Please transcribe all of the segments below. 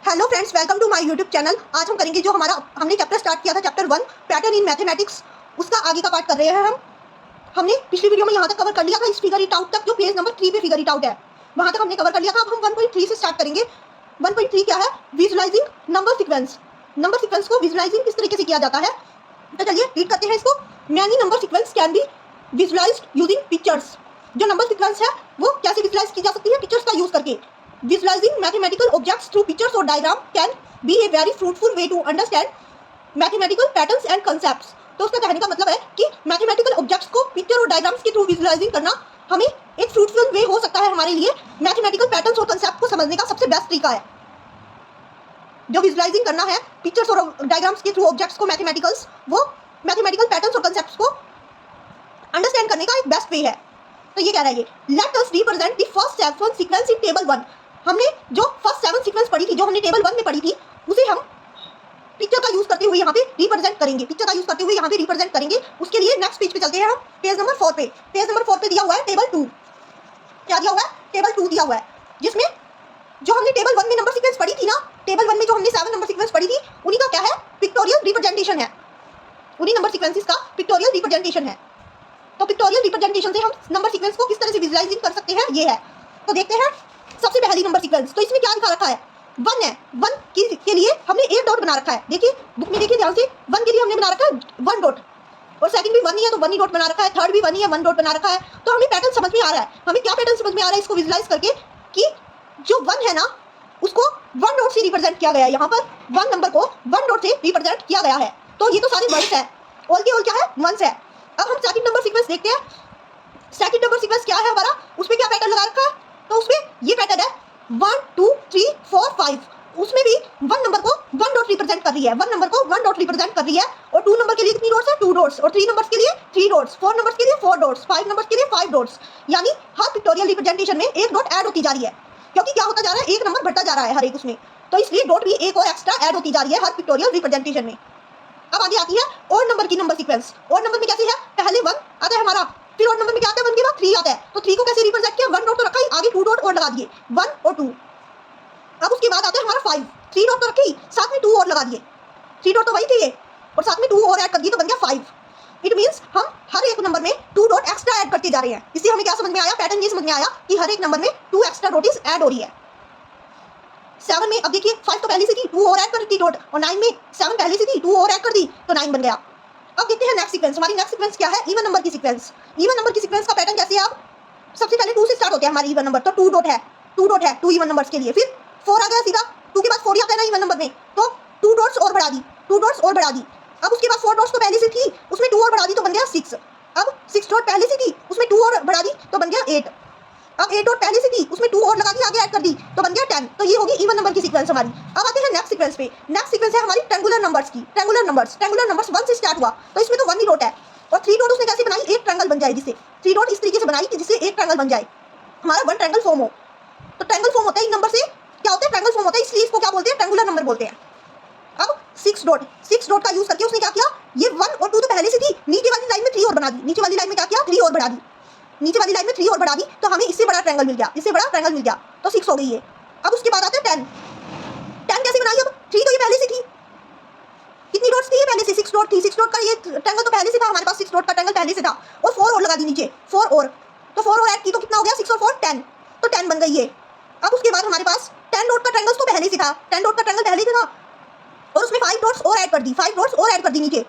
Hello friends, welcome to my YouTube channel. आज हम करेंगे जो हमने चैप्टर स्टार्ट किया था, चैप्टर 1 पैटर्न इन मैथमेटिक्स, उसका आगे का पार्ट कर रहे हैं हम। हमने पिछली वीडियो में यहाँ तक कवर कर लिया था, इस फिगर इट आउट तक, जो पेज नंबर 3 पे फिगर इट आउट है, वहाँ तक हमने कवर कर लिया था। अब हम 1.3 से स्टार्ट करेंगे। 1.3 क्या है? Visualising number sequence. Number sequence को विजुअलाइजिंग किस तरीके से किया जाता है, तो चलिए रीड करते हैं इसको। Many number sequence can be visualised using pictures. जो नंबर सीक्वेंस है वो कैसे विजुअलाइज की जा सकती है? पिक्चर्स का यूज करके। Visualizing mathematical objects through pictures or diagram can be a very fruitful way to understand mathematical patterns and concepts। तो उसका कहने का मतलब है कि मैथमेटिकल ऑब्जेक्ट्स को पिक्चर और डायग्राम्स के थ्रू विजुअलाइजिंग करना हमें एक फ्रूटफुल वे हो सकता है हमारे लिए। मैथमेटिकल पैटर्न्स और कंसेप्ट को समझने का सबसे बेस्ट तरीका है। जो विजुअलाइजिंग करना है पिक्चर्स और डायग्राम्स के थ्रू ऑब्जेक्ट्स को, मैथमेटिकल्स, वो मैथमेटिकल पैटर्न्स और कंसेप्ट्स को अंडरस्टैंड करने का एक बेस्ट वे है। तो ये कह रहा है ये, let us represent the first 7 sequence in table 1। हमने जो फर्स्ट 7 सीक्वेंस पढ़ी थी, जो हमने टेबल 1 में पढ़ी थी, उसे हम पिक्चर का यूज करते हुए यहाँ पे रिप्रेजेंट करेंगे। पिक्चर का यूज करते हुए यहाँ पे रिप्रेजेंट करेंगे। उसके लिए नेक्स्ट पेज पे चलते हैं हम, पेज नंबर 4 पे। पेज नंबर 4 पे दिया हुआ है टेबल 2। क्या दिया हुआ है? टेबल 2 दिया हुआ है, जिसमें जो हमने टेबल 1 में नंबर सीक्वेंस पढ़ी थी ना, टेबल 1 में जो हमने 7 नंबर सीक्वेंस पढ़ी थी, उन्हीं का क्या है? पिक्टोरियल रिप्रेजेंटेशन है। उन्हीं नंबर सीक्वेंसेस का पिक्टोरियल रिप्रेजेंटेशन है। तो पिक्टोरियल रिप्रेजेंटेशन से हम नंबर सीक्वेंस को किस तरह से विजुअलाइजिंग कर सकते हैं, ये है। तो देखते हैं सबसे पहली नंबर सीक्वेंस। तो इसमें क्या लिखा रखा है? 1 है। 1 के लिए हमने एक डॉट बना रखा है। देखिए बुक में, देखिए ध्यान से। 1 के लिए हमने बना रखा है 1 डॉट, और सेकंड भी 1 ही है तो 1 ही डॉट बना रखा है, थर्ड भी 1 ही है, 1 डॉट बना रखा है। तो हमें पैटर्न समझ में आ रहा है। हमें क्या पैटर्न समझ में आ रहा है इसको विजुअलाइज करके, कि जो 1 है ना, उसको 1 डॉट से रिप्रेजेंट किया गया है। यहाँ पर 1 नंबर को 1 डॉट से रिप्रेजेंट किया गया है। तो ये तो सारे वर्ड्स है, ऑल के ऑल क्या है? वंस है। अब हम सेकंड नंबर सीक्वेंस देखते हैं। सेकंड नंबर सीक्वेंस क्या है हमारा? उसमें क्या पैटर्न लगा रखा है? तो उसमें ये पैटर्न है 1 2 3 4 5। उसमें भी 1 नंबर को 1 डॉट रिप्रेजेंट कर रही है। 1 नंबर को 1 डॉट रिप्रेजेंट कर रही है। और 2 नंबर के लिए कितनी डॉट्स है? 2 डॉट्स। और 3 नंबर्स के लिए 3 डॉट्स, 4 नंबर्स के लिए 4 डॉट्स, 5 नंबर्स के लिए 5 डॉट्स। यानी हर पिक्टोरियल रिप्रेजेंटेशन में एक डॉट ऐड होती जा रही है, क्योंकि क्या होता जा रहा है? एक नंबर बढ़ता जा रहा है हर एक उसमें, तो इसलिए डॉट भी एक और एक्स्ट्रा ऐड होती जा रही है हर पिक्टोरियल रिप्रेजेंटेशन में। अब आगे आती है और नंबर की नंबर सीक्वेंस। और नंबर में कैसे है? पहले 1 आता है हमारा, फिर और नंबर में क्या आता है? 1 के बाद 3 आता है। तो 3 को कैसे रिप्रेजेंट किया? 1 डॉट तो रखा ही, आगे 2 डॉट और लगा दिए, 1 और 2। अब उसके बाद आता है हमारा 5। 3 डॉट तो रखी, साथ में 2 और लगा दिए। 3 डॉट तो वही थे ये, और साथ में 2 और ऐड कर दिए, तो बन गया 5। इट मींस हम हर एक नंबर में 2 डॉट एक्स्ट्रा ऐड करते जा रहे हैं। इससे हमें क्या समझ में आया? पैटर्न ये समझ में आया कि हर एक नंबर में 2 एक्स्ट्रा डॉट ऐड हो रही है। 7 में अब देखिए 5 तो पहले से थी, 2 और ऐड कर दी डॉट, और 9 में 7 पहले से थी, 2 और ऐड कर दी, तो 9 बन गया। अब देखते हैं नेक्स्ट सीक्वेंस। हमारी नेक्स्ट सीक्वेंस क्या है? इवन नंबर की सीक्वेंस। इवन नंबर की सीक्वेंस का पैटर्न कैसे है? अब सबसे पहले 2 से स्टार्ट होते हैं हमारी इवन नंबर, तो 2 डॉट है, 2 डॉट है 2 इवन नंबर्स के लिए। फिर 4 आ गया सीधा, 2 के बाद 4 ही आता है ना इवन नंबर में, तो 2 डॉट्स और बढ़ा दी, 2 डॉट्स और बढ़ा दी। अब उसके बाद 4 डॉट्स तो पहले से थी, उसमें 2 और बढ़ा दी, तो बन गया 6। अब 6 डॉट पहले से थी, उसमें 2 और बढ़ा दी, तो बन गया 8। अब 8 डॉट पहले से थी, उसमें 2 और लगा दी, आगे ऐड कर दी, तो बन गया 10। तो ये होगी इवन नंबर की सीक्वेंस हमारी। अब आते हैं नेक्स्ट सीक्वेंस पे। नेक्स्ट सीक्वेंस है हमारी ट्रायंगुलर नंबर्स की। ट्रायंगुलर नंबर्स 1 से स्टार्ट हुआ, तो इसमें तो 1 ही डॉट है, और 3 डॉट उसने कैसे बनाई? एक ट्रायंगल बन जाए जिससे, 3 डॉट इस तरीके से बनाई कि जिससे एक ट्रायंगल बन जाए, हमारा 1 ट्रायंगल फॉर्म हो। तो ट्रायंगल फॉर्म होता है इन नंबर से, क्या होता है? ट्रायंगल फॉर्म होता है, इसलिए इसको क्या बोलते हैं? ट्रायंगुलर नंबर बोलते हैं। अब 6 डॉट का यूज करके उसने क्या किया? ये 1 और 2 तो पहले से थी, नीचे वाली लाइन में 3 और बना दी। नीचे वाली लाइन में क्या किया? 3 और बढ़ा दी। नीचे वाली लाइन में 3 और बढ़ा दी, तो हमें इससे बड़ा ट्रायंगल मिल गया, इससे बड़ा ट्रायंगल मिल गया, तो 6 हो गई ये। अब उसके बाद आता है 10। 10 कैसे बनाई? अब 3 तो ये पहले से थी, कितनी डॉट्स थी ये पहले से? 6 डॉट थी। 6 डॉट का ये ट्रायंगल तो पहले से था हमारे पास, 6 डॉट का ट्रायंगल पहले से था, और 4 और लगा दी नीचे, 4 और, तो 4 और ऐड की, तो कितना हो गया? 6 और 4 10, तो 10 बन गई ये। अब उसके बाद हमारे पास 10 डॉट का ट्रायंगल तो पहले से था, 10 डॉट का ट्रायंगल पहले से था, और उसमें 5 डॉट्स और ऐड कर दी, 5 डॉट्स और ऐड कर दी नीचे,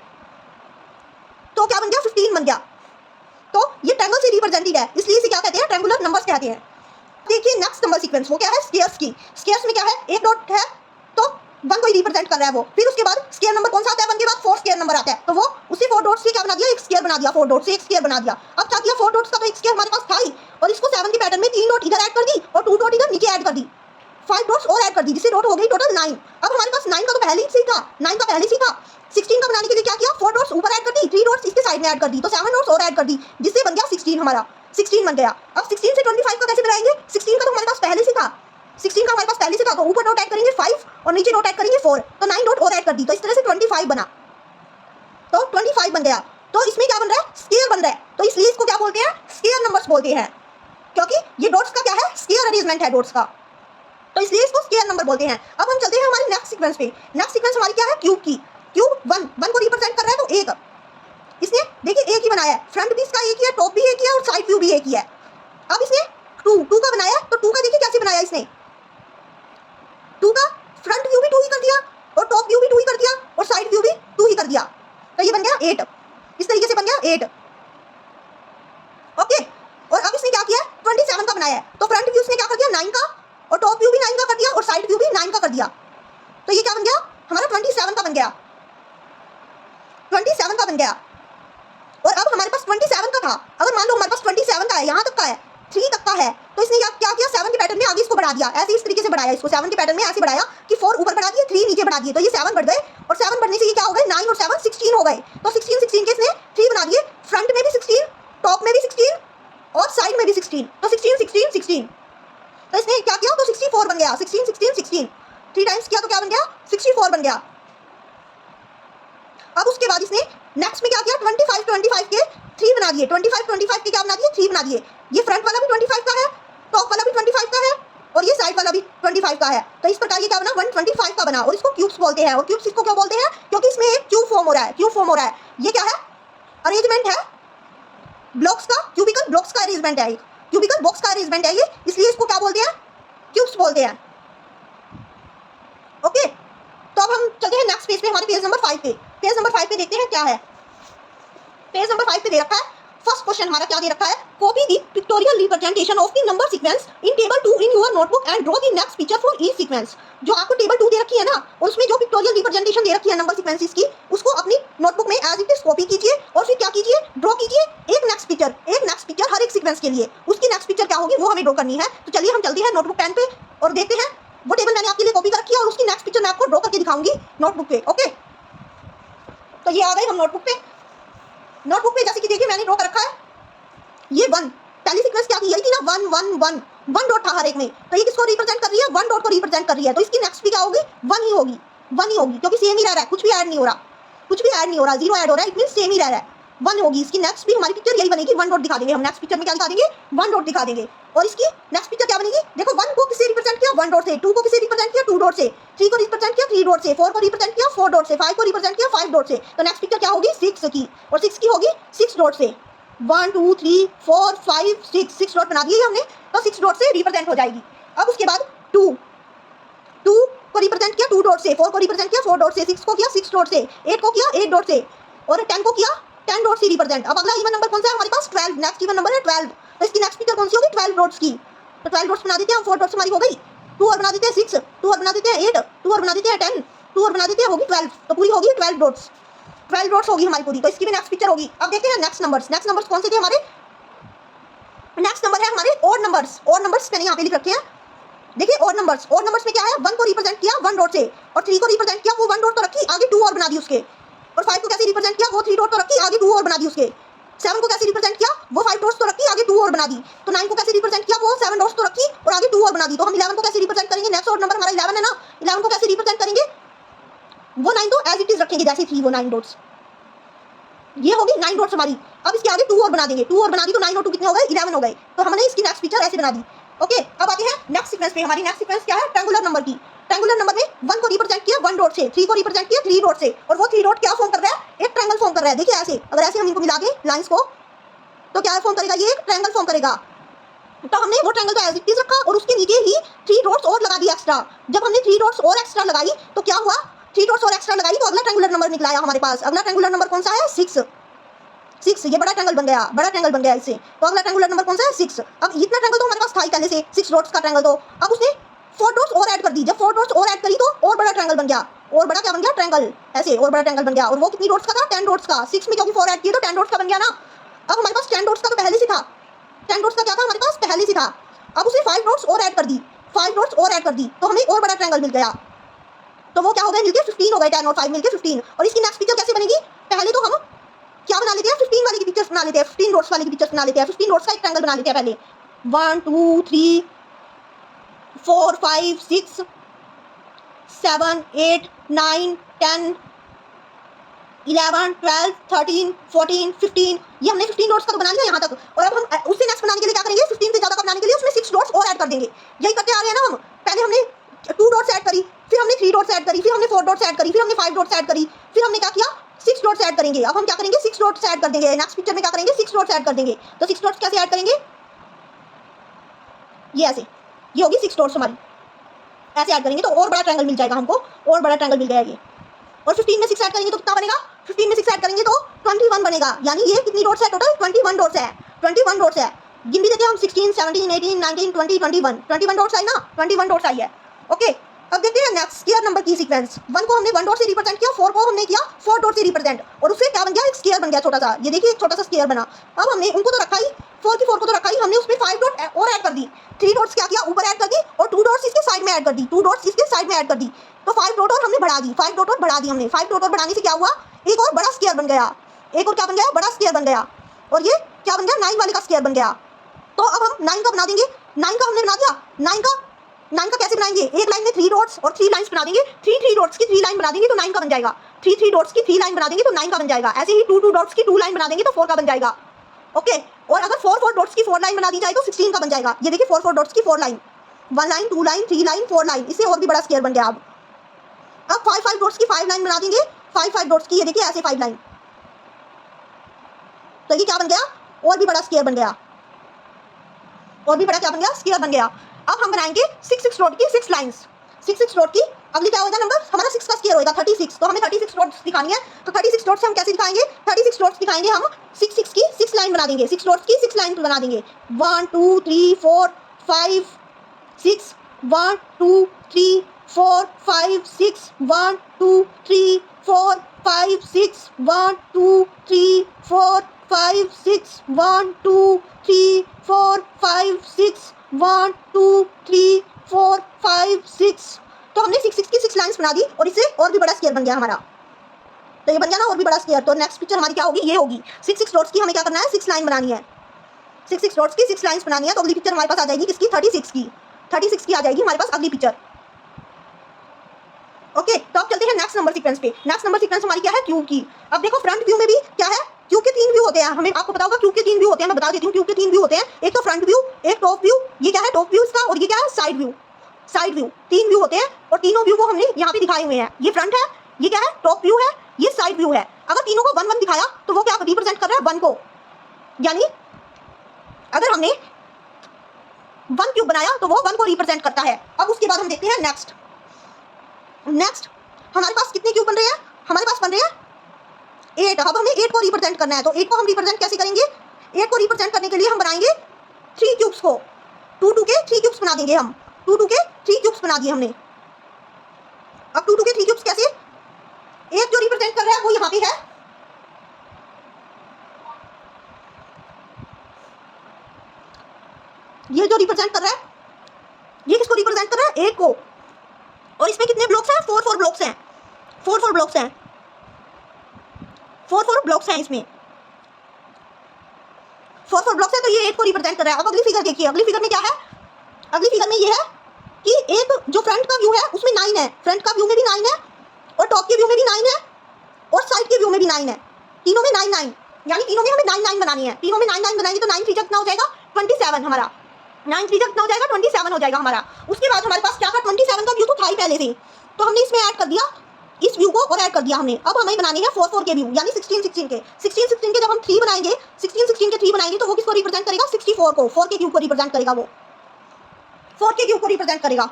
तो क्या बन गया? 15 बन गया। तो ये ट्रायंगल से रिप्रेजेंटेड है, इसलिए इसे क्या कहते हैं? ट्रायंगुलर नंबर्स कहते हैं। देखिए नेक्स्ट नंबर सीक्वेंस, वो क्या है? स्क्वायर्स की। स्क्वायर्स में क्या है? एक डॉट है, तो 1 को ही रिप्रेजेंट कर रहा है वो। फिर उसके बाद स्क्वायर नंबर कौन सा आता है? 1 के बाद 4 स्क्वायर नंबर आता है, तो वो उसी 4 डॉट्स से क्या बना दिया? एक स्क्वायर बना दिया, 4 डॉट से एक स्क्वायर बना दिया। अब क्या किया? 4 डॉट्स का तो एक स्क्वायर हमारे पास था ही, और इसको 7 के पैटर्न में 3 डॉट इधर ऐड कर दी, और 2 डॉट इधर नीचे ऐड कर दी, 5 डॉट्स और ऐड कर दी, जिससे डॉट हो गई टोटल 9। अब हमारे पास 9 का तो पहले से ही था, 9 का पहले से ही था। 16 का बनाने के लिए क्या किया? 4 डॉट्स ऊपर ऐड कर दी, 3 डॉट्स इसके साइड में ऐड कर दी, तो 7 डॉट्स और ऐड कर दी, जिससे बन गया 16 हमारा। 16 बन गया। अब 16 से 25 का कैसे बनाएंगे? 16 का तो हमारे पास पहले से था, 16 का हमारे पास पहले से था, तो ऊपर डॉट ऐड करेंगे 5 और नीचे डॉट ऐड करेंगे 4, तो 9 डॉट और ऐड कर दी, तो इस तरह से 25 बना, तो 25 बन गया। तो इसमें क्या बन रहा है? स्क्वायर बन रहा है, तो इसलिए इसको क्या बोलते हैं? स्क्वायर नंबर्स बोलते हैं, क्योंकि ये डॉट्स का क्या है? स्क्वायर अरेंजमेंट है डॉट्स का। तो इसलिए इसको स्क्वायर नंबर बोलते हैं। अब हम चलते हैं हमारे नेक्स्ट सीक्वेंस पे। नेक्स्ट सीक्वेंस हमारी क्या है, क्यूब की। क्यूब वन, वन को रिप्रेजेंट कर रहा है तो एक, इसने देखिए एक ही बनाया है, फ्रंट भी इसका एक ही है, टॉप भी एक ही है और साइड व्यू भी एक ही है। अब इसने टू, टू का बनाया तो टू का देखिए कैसे बनाया इसने, टू का फ्रंट व्यू भी टू ही कर दिया और टॉप व्यू भी टू ही कर दिया और साइड व्यू भी टू ही कर दिया, तो ये बन गया 8। इस तरीके से बन गया 8। ओके, और अब इसने क्या किया, 27 का बनाया है, तो फ्रंट व्यू इसने क्या कर दिया 9 का और टॉप व्यू भी 9 का कर दिया और साइड व्यू भी 9 का कर दिया, तो ये क्या बन गया हमारा 27 का बन गया, 27 का बन गया। और अब हमारे पास 27 का था, अगर मान लो हमारे पास 27 का है, यहाँ तक का है, 3 तक का है, तो इसने क्या किया 7 के पैटर्न में आगे इसको बढ़ा दिया, ऐसे इस तरीके से बढ़ाया इसको, 7 के पैटर्न में ऐसे बढ़ाया कि 4 ऊपर बढ़ा दिए, 3 नीचे बढ़ा दिए, तो ये 7 बढ़ गए और 7 बढ़ने से ये क्या हो गए 9 और 7 16 हो गए, तो 16 16 के इसने 3 बना दिए, फ्रंट में भी 16, टॉप में भी 16 और साइड में भी 16, तो 16 16 16, तो इसने क्या किया तो 64 बन गया, 16 16 16, 3 टाइम्स किया तो क्या बन गया 64 बन गया। अब उसके बाद इसने नेक्स्ट में क्या किया 25 25 के 3 बना दिए, 25 25 के क्या बना दिए 3 बना दिए, ये फ्रंट वाला भी 25 का है, टॉप वाला भी 25 का है और ये साइड वाला भी 25 का है, तो इस प्रकार ये क्या बना 125 का बना, और इसको क्यूब्स बोलते हैं। और क्यूब्स इसको क्यों बोलते हैं, क्योंकि इसमें एक क्यूब फॉर्म हो रहा है, क्यूब फॉर्म हो रहा है, ये क्या है अरेंजमेंट है ब्लॉक्स का, क्यूबिकल ब्लॉक्स का अरेंजमेंट है, क्यूबिकल बॉक्स का अरेंजमेंट है ये, इसलिए इसको क्या बोलते हैं क्यूब्स बोलते हैं। ओके, तो अब हम चलते हैं नेक्स्ट पेज पे, हमारे पेज नंबर 5 पे। पेज नंबर 5 पे देखते हैं क्या है। पेज नंबर 5 पे दे रखा है, फर्स्ट क्वेश्चन हमारा क्या दे रखा है, copy the pictorial representation of the number sequence in table 2 in your notebook and draw the next picture for each sequence. जो आपको टेबल 2 दे रखी है ना, और उसमें जो पिक्टोरियल रिप्रेजेंटेशन दे रखी है नंबर सीक्वेंसेस की, उसको अपनी नोटबुक में एज इट इज कॉपी कीजिए और फिर क्या कीजिए ड्रॉ कीजिए एक नेक्स्ट पिक्चर हर एक सीक्वेंस के लिए, उसकी नेक्स्ट पिक्चर क्या होगी वो हमें ड्रॉ करनी है। तो चलिए हम चलते हैं नोटबुक पेन पे और देखते हैं, वो टेबल मैंने आपके लिए कॉपी कर रखी है और उसकी नेक्स्ट पिक्चर मैं आपको ड्रॉ करके दिखाऊंगी नोटबुक पे। ओके, तो ये आ गए हम नोटबुक पे। नोटबुक पे जैसे कि देखिए मैंने ड्रॉ कर रखा है, ये 1 पहली सीक्वेंस क्या की है कि ना 1 1 1 1 डॉट था हर एक में, तो ये किसको रिप्रेजेंट कर रही है 1 डॉट को रिप्रेजेंट कर रही है, तो इसकी नेक्स्ट भी क्या होगी 1 ही होगी, 1 ही होगी, क्योंकि सेम ही रह रहा है, कुछ भी ऐड नहीं हो रहा, कुछ भी ऐड नहीं हो रहा, 0 ऐड हो रहा है, इट मींस सेम ही रह रहा है, 1 होगी। इसकी नेक्स्ट भी हमारी पिक्चर यही बनेगी, 1 डॉट दिखा देंगे हम नेक्स्ट पिक्चर में, क्या दिखा देंगे 1 डॉट दिखा देंगे। और इसकी नेक्स्ट पिक्चर क्या बनेगी, देखो 1 को किससे रिप्रेजेंट किया 1 डॉट से, 2 को किससे रिप्रेजेंट किया 2 डॉट से, 3 को रिप्रेजेंट किया 3 डॉट से, 4 को रिप्रेजेंट किया 4 डॉट से, 5 को रिप्रेजेंट किया 5 डॉट से, तो नेक्स्ट पिक्चर क्या होगी 6 की, और 6 की होगी 6 डॉट से, 1 2 3 4 5 6 डॉट बना दिए हमने, तो 6 डॉट से रिप्रेजेंट हो जाएगी। अब उसके बाद 2 को रिप्रेजेंट किया 2 डॉट से, 4 को रिप्रेजेंट किया 4 डॉट से, 6 को किया 6 डॉट से, 8 को किया 8 डॉट से और 10 को किया 10 डॉट से रिप्रेजेंट। अब अगला इवन नंबर कौन सा है हमारे पास 12, नेक्स्ट इवन नंबर है 12, तो इसकी नेक्स्ट पिक्चर कौन सी होगी 12 डॉट्स की, तो 12 डॉट्स बना देते हैं हम, 4 डॉट्स हमारी हो गई, 2 और बना देते हैं 6, 2 और बना देते हैं 8, 2 और बना देते हैं 10, 2 और बना देते हैं होगी 12, तो पूरी होगी 12 डॉट्स, 12 डॉट्स होगी हमारी पूरी, तो इसकी भी नेक्स्ट पिक्चर होगी। अब देखते हैं नेक्स्ट नंबर्स कौन से थे हमारे, नेक्स्ट नंबर है हमारे ऑड नंबर्स मैंने यहाँ पे लिख रखे हैं, देखिए ऑड नंबर्स में क्या है 1 को रिप्रेजेंट किया 1 डॉट से, और 3 को रिप्रेजेंट किया वो 1 डॉट तो रखी, आगे 2 और बना दी उसके, और 5 को कैसे रिप्रेजेंट किया वो 3 डॉट तो रखी, आगे 2 और बना दी उसके, 7 को कैसे रिप्रेजेंट किया वो 5 डॉट्स तो रखी, आगे 2 और बना दी, तो 9 को कैसे रिप्रेजेंट किया वो 7 डॉट्स तो रखी और आगे 2 और बना दी, तो हम 11 को कैसे रिप्रेजेंट करेंगे, नेक्स्ट ऑड नंबर हमारा 11 है ना, 11 को कैसे रिप्रेजेंट करेंगे, वो 9 तो एज इट इज रखेंगे जैसे थी वो 9 डॉट्स, ये होगी 9 डॉट्स हमारी। अब इसके आगे 2 और बना देंगे, 2 और बना दी तो 9 और 2 कितने हो गए 11 हो गए, तो हमने इसकी नेक्स्ट पिक्चर ऐसे बना दी। ओके, अब आते हैं नेक्स्ट सीक्वेंस पे, हमारी नेक्स्ट सीक्वेंस क्या है ट्रायंगुलर नंबर की। ट्रायंगुलर नंबर में 1 को रिप्रेजेंट किया 1 डॉट से, 3 को रिप्रेजेंट किया 3 डॉट से, और वो 3 डॉट क्या फॉर्म कर रहा है एक ट्रायंगल फॉर्म कर रहा है, देखिए ऐसे, अगर ऐसे हम इनको मिला के लाइंस को, तो क्या फॉर्म करेगा ये एक ट्रायंगल फॉर्म करेगा, तो हमने वो ट्रायंगल तो एज इट इज रखा और उसके नीचे ही 3 डॉट्स और लगा दिया एक्स्ट्रा। जब हमने 3 डॉट्स और एक्स्ट्रा लगाई तो क्या हुआ, 3 डॉट्स और एक्स्ट्रा लगाई तो अगला ट्रायंगुलर नंबर निकला आया हमारे पास। अगला ट्रायंगुलर नंबर कौन सा है 6, ये बड़ा ट्रायंगल बन गया इससे, तो अगला ट्रायंगुलर नंबर कौन सा है 6। अब इतना ट्रायंगल तो हमारे पास था ही पहले से 6 डॉट्स का ट्रायंगल, तो अब उसने 4 डॉट्स और ऐड कर दी, जब 4 डॉट्स और ऐड करी तो और बड़ा ट्रायंगल बन गया, और बड़ा क्या बन गया ट्रायंगल, ऐसे और बड़ा ट्रायंगल बन गया, और वो कितनी डॉट्स का था 10 डॉट्स का, 6 में क्योंकि 4 ऐड किए तो 10 डॉट्स का बन गया ना। अब हमारे पास 10 डॉट्स का तो पहले से था, 10 डॉट्स का क्या था हमारे पास पहले से था, अब उसने 5 डॉट्स और ऐड कर दी, 5 डॉट्स और ऐड कर दी तो हमें और बड़ा ट्रायंगल मिल गया, तो वो क्या हो गया मिलके 15 हो गए, 10 और 5 मिलके 15। और इसकी नेक्स्ट पिक्चर कैसे बनेगी, पहले तो हम क्या बना लेते हैं 15 वाली की पिक्चर्स बना लेते हैं, 15 डॉट्स वाली की पिक्चर्स बना लेते हैं, 15 डॉट्स का एक ट्रायंगल बना लेते हैं पहले, 1 2 3 4 5 6 7 8 9 10 11 12 13 14 15, ये हमने 15 डॉट्स का तो बना लिया यहाँ तक। और अब हम उससे नेक्स्ट बनाने के लिए क्या करेंगे, 15 से ज़्यादा का बनाने के लिए उसमें 6 डॉट्स और ऐड कर देंगे, यही करते आ रहे हैं ना हम, पहले हमने 2 डॉट्स ऐड करी, फिर हमने 3 डॉट्स ऐड करी, फिर हमने 4 डॉट्स ऐड करी, फिर हमने 5 डॉट्स ऐड करी, फिर हमने क्या किया 6 डॉट्स ऐड करेंगे। अब हम क्या करेंगे 6 डॉट्स ऐड कर देंगे। नेक्स्ट पिक्चर में क्या करेंगे 6 डॉट्स ऐड कर देंगे। तो 6 डॉट्स कैसे ऐड करेंगे, ये ऐसे, ये होगी 6 डॉट्स हमारी, ऐसे ऐड करेंगे तो और बड़ा ट्रायंगल मिल जाएगा हमको, और बड़ा ट्रायंगल मिल जाएगा ये। और 15 में 6 ऐड करेंगे तो कितना बनेगा, 15 में 6 ऐड करेंगे तो 21 बनेगा। यानी ये कितनी डॉट्स है टोटल, 21 डॉट्स है, 21 डॉट्स है। गिन भी देते हैं हम 16, 17, 18, 19, 20, 21 डॉट्स आई ना, 21 डॉट्स आई है। ओके, अब देखते हैं नेक्स्ट स्क्वायर नंबर की सीक्वेंस। 1 को हमने 1 डॉट से रिप्रेजेंट किया, 4 को हमने किया 4 डॉट से रिप्रेजेंट, और उससे क्या बन गया, एक स्क्वायर बन गया छोटा सा। ये देखिए एक छोटा सा स्क्वायर बना। अब हमने उनको तो रखा ही, 4 की 4 को तो रखा ही, हमने उसमें 5 डॉट और ऐड कर दी। 3 डॉट्स क्या किया, ऊपर ऐड कर दी, और 2 डॉट्स इसके साइड में ऐड कर दी, 2 डॉट्स इसके साइड में ऐड कर दी। तो 5 डॉट और हमने बढ़ा दी, 5 डॉट और बढ़ा दी हमने। 5 डॉट और बढ़ाने से क्या हुआ, एक और बड़ा स्क्वायर बन गया, एक और क्या बन गया, बड़ा स्क्वायर बन गया। और ये क्या बन गया, 9 वाले का स्क्वायर बन गया। तो अब हम 9 का बना देंगे। 9 का हमने बना दिया। 9 का कैसे बनाएंगे, एक लाइन में 3 डॉट्स और 3 लाइंस बना देंगे। 3 डॉट्स की 3 लाइन बना देंगे तो 9 का बन जाएगा। 3 डॉट्स की 3 लाइन बना देंगे तो 9 का बन जाएगा। ऐसे ही 2 डॉट्स की 2 लाइन बना देंगे तो 4 का बन जाएगा। ओके, और अगर 4 डॉट्स की 4 लाइन बना दी जाए तो 16 का बन जाएगा। ये देखिए 4 डॉट्स की 4 line, 1 line 2 line 3 line 4 line, इससे और भी बड़ा स्क्वायर बन गया। अब 5 डॉट्स की 5 लाइन बना देंगे, 5 डॉट्स की, ये देखिए ऐसे 5 लाइन, तो ये क्या बन गया, और भी बड़ा स्क्वायर बन गया, और भी बड़ा क्या बन गया, स्क्वायर बन गया। अब हम बनाएंगे 6 डॉट की 6 लाइंस। 6 डॉट की अगली क्या होगा नंबर, हमारा 6 का स्क्वायर होगा 36। तो हमें 36 डॉट्स दिखानी है। तो 36 डॉट्स हम कैसे दिखाएंगे, 36 डॉट्स दिखाएंगे हम 6 की 6 लाइन बना देंगे। 6 डॉट्स की 6 लाइन बना देंगे। 1 2 3 4 5 6, 1 2 3 4 5 6, 1 2 3 4 5 6, 1 2 3 4 5 6, 1 2 3 4 5 6, 1 2 3 4 5 6। तो हमने 6 की 6 लाइंस बना दी, और इससे और भी बड़ा स्क्वायर बन गया हमारा। तो ये बन गया ना और भी बड़ा स्क्वायर। तो नेक्स्ट पिक्चर हमारी क्या होगी, ये होगी 6 डॉट्स की। हमें क्या करना है, 6 लाइन बनानी है। 6 डॉट्स की 6 लाइंस बनानी है। तो अगली पिक्चर हमारे पास आ जाएगी किसकी, 36 की। 36 की आ जाएगी हमारे पास अगली पिक्चर। ओके, तो अब चलते हैं नेक्स्ट नंबर सीक्वेंस पे। नेक्स्ट नंबर सीक्वेंस हमारी क्या है, क्यूब की। अब देखो फ्रंट व्यू में भी क्या है, क्यूब के 3 व्यू होते हैं। हमें आपको पता होगा क्यूब के 3 व्यू होते हैं। मैं बता देती हूँ, क्यूब के 3 व्यू होते हैं। एक तो फ्रंट व्यू, एक टॉप व्यू, ये क्या है टॉप व्यू इसका, और ये क्या है side view. Side view 3 view होते हैं, और तीनों व्यू को हमने यहाँ पे दिखाए हुए हैं। ये फ्रंट है, ये क्या है टॉप व्यू है, ये साइड व्यू है। अगर तीनों को 1 1 दिखाया तो वो क्या रिप्रेजेंट कर रहा है, 1 को। यानी अगर हमने 1 क्यूब बनाया तो वो 1 को रिप्रेजेंट करता है। अब उसके बाद हम देखते हैं नेक्स्ट हमारे पास कितने क्यूब बन रहे हैं, हमारे पास बन रहे हैं 8। अब हमें 8 को रिप्रेजेंट करना है। तो 8 को हम रिप्रेजेंट कैसे करेंगे, 8 को रिप्रेजेंट करने के लिए हम बनाएंगे 3 क्यूब्स को। 2 2 के 3 क्यूब्स बना देंगे हम। 2 2 के 3 क्यूब्स बना दिए हमने। अब 2 2 के 3 क्यूब्स कैसे, एक जो रिप्रेजेंट कर रहा है वो यहाँ पे है, ये जो रिप्रेजेंट कर रहा है, ये किसको रिप्रेजेंट कर रहा है, 8 को। और इसमें कितने ब्लॉक्स हैं, 4 ब्लॉक्स हैं, 4 ब्लॉक्स हैं, 4 ब्लॉक्स हैं इसमें, 4 ब्लॉक्स हैं। तो ये 8 को रिप्रेजेंट कर रहा है। अब अगली फिगर देखिए, अगली फिगर में क्या है, अगली फिगर में ये है कि एक जो फ्रंट का व्यू है उसमें 9 है, फ्रंट का व्यू में भी 9 है, और टॉप के व्यू में भी 9 है, और साइड के व्यू में भी 9 है। तीनों में 9 9, यानी तीनों में हमें 9 9 बनानी है। तीनों में 9 9 बनाएंगे तो 9 3 कितना हो जाएगा, 27 हमारा। 9 3 कितना हो जाएगा, 27 हो जाएगा हमारा। उसके बाद हमारे पास क्या था, 27 का व्यू तो था ही पहले से, तो हमने इसमें ऐड कर दिया इस व्यू को, और ऐड कर दिया हमने। अब हमें बनाने हैं 4 4 के व्यू, यानी 16 16 के। 16 16 के जब हम 3 बनाएंगे, 16 16 के 3 बनाएंगे तो वो किसको रिप्रेजेंट करेगा, 64 को, 4 के क्यूब को रिप्रेजेंट करेगा। वो 4 के क्यूब को रिप्रेजेंट करेगा,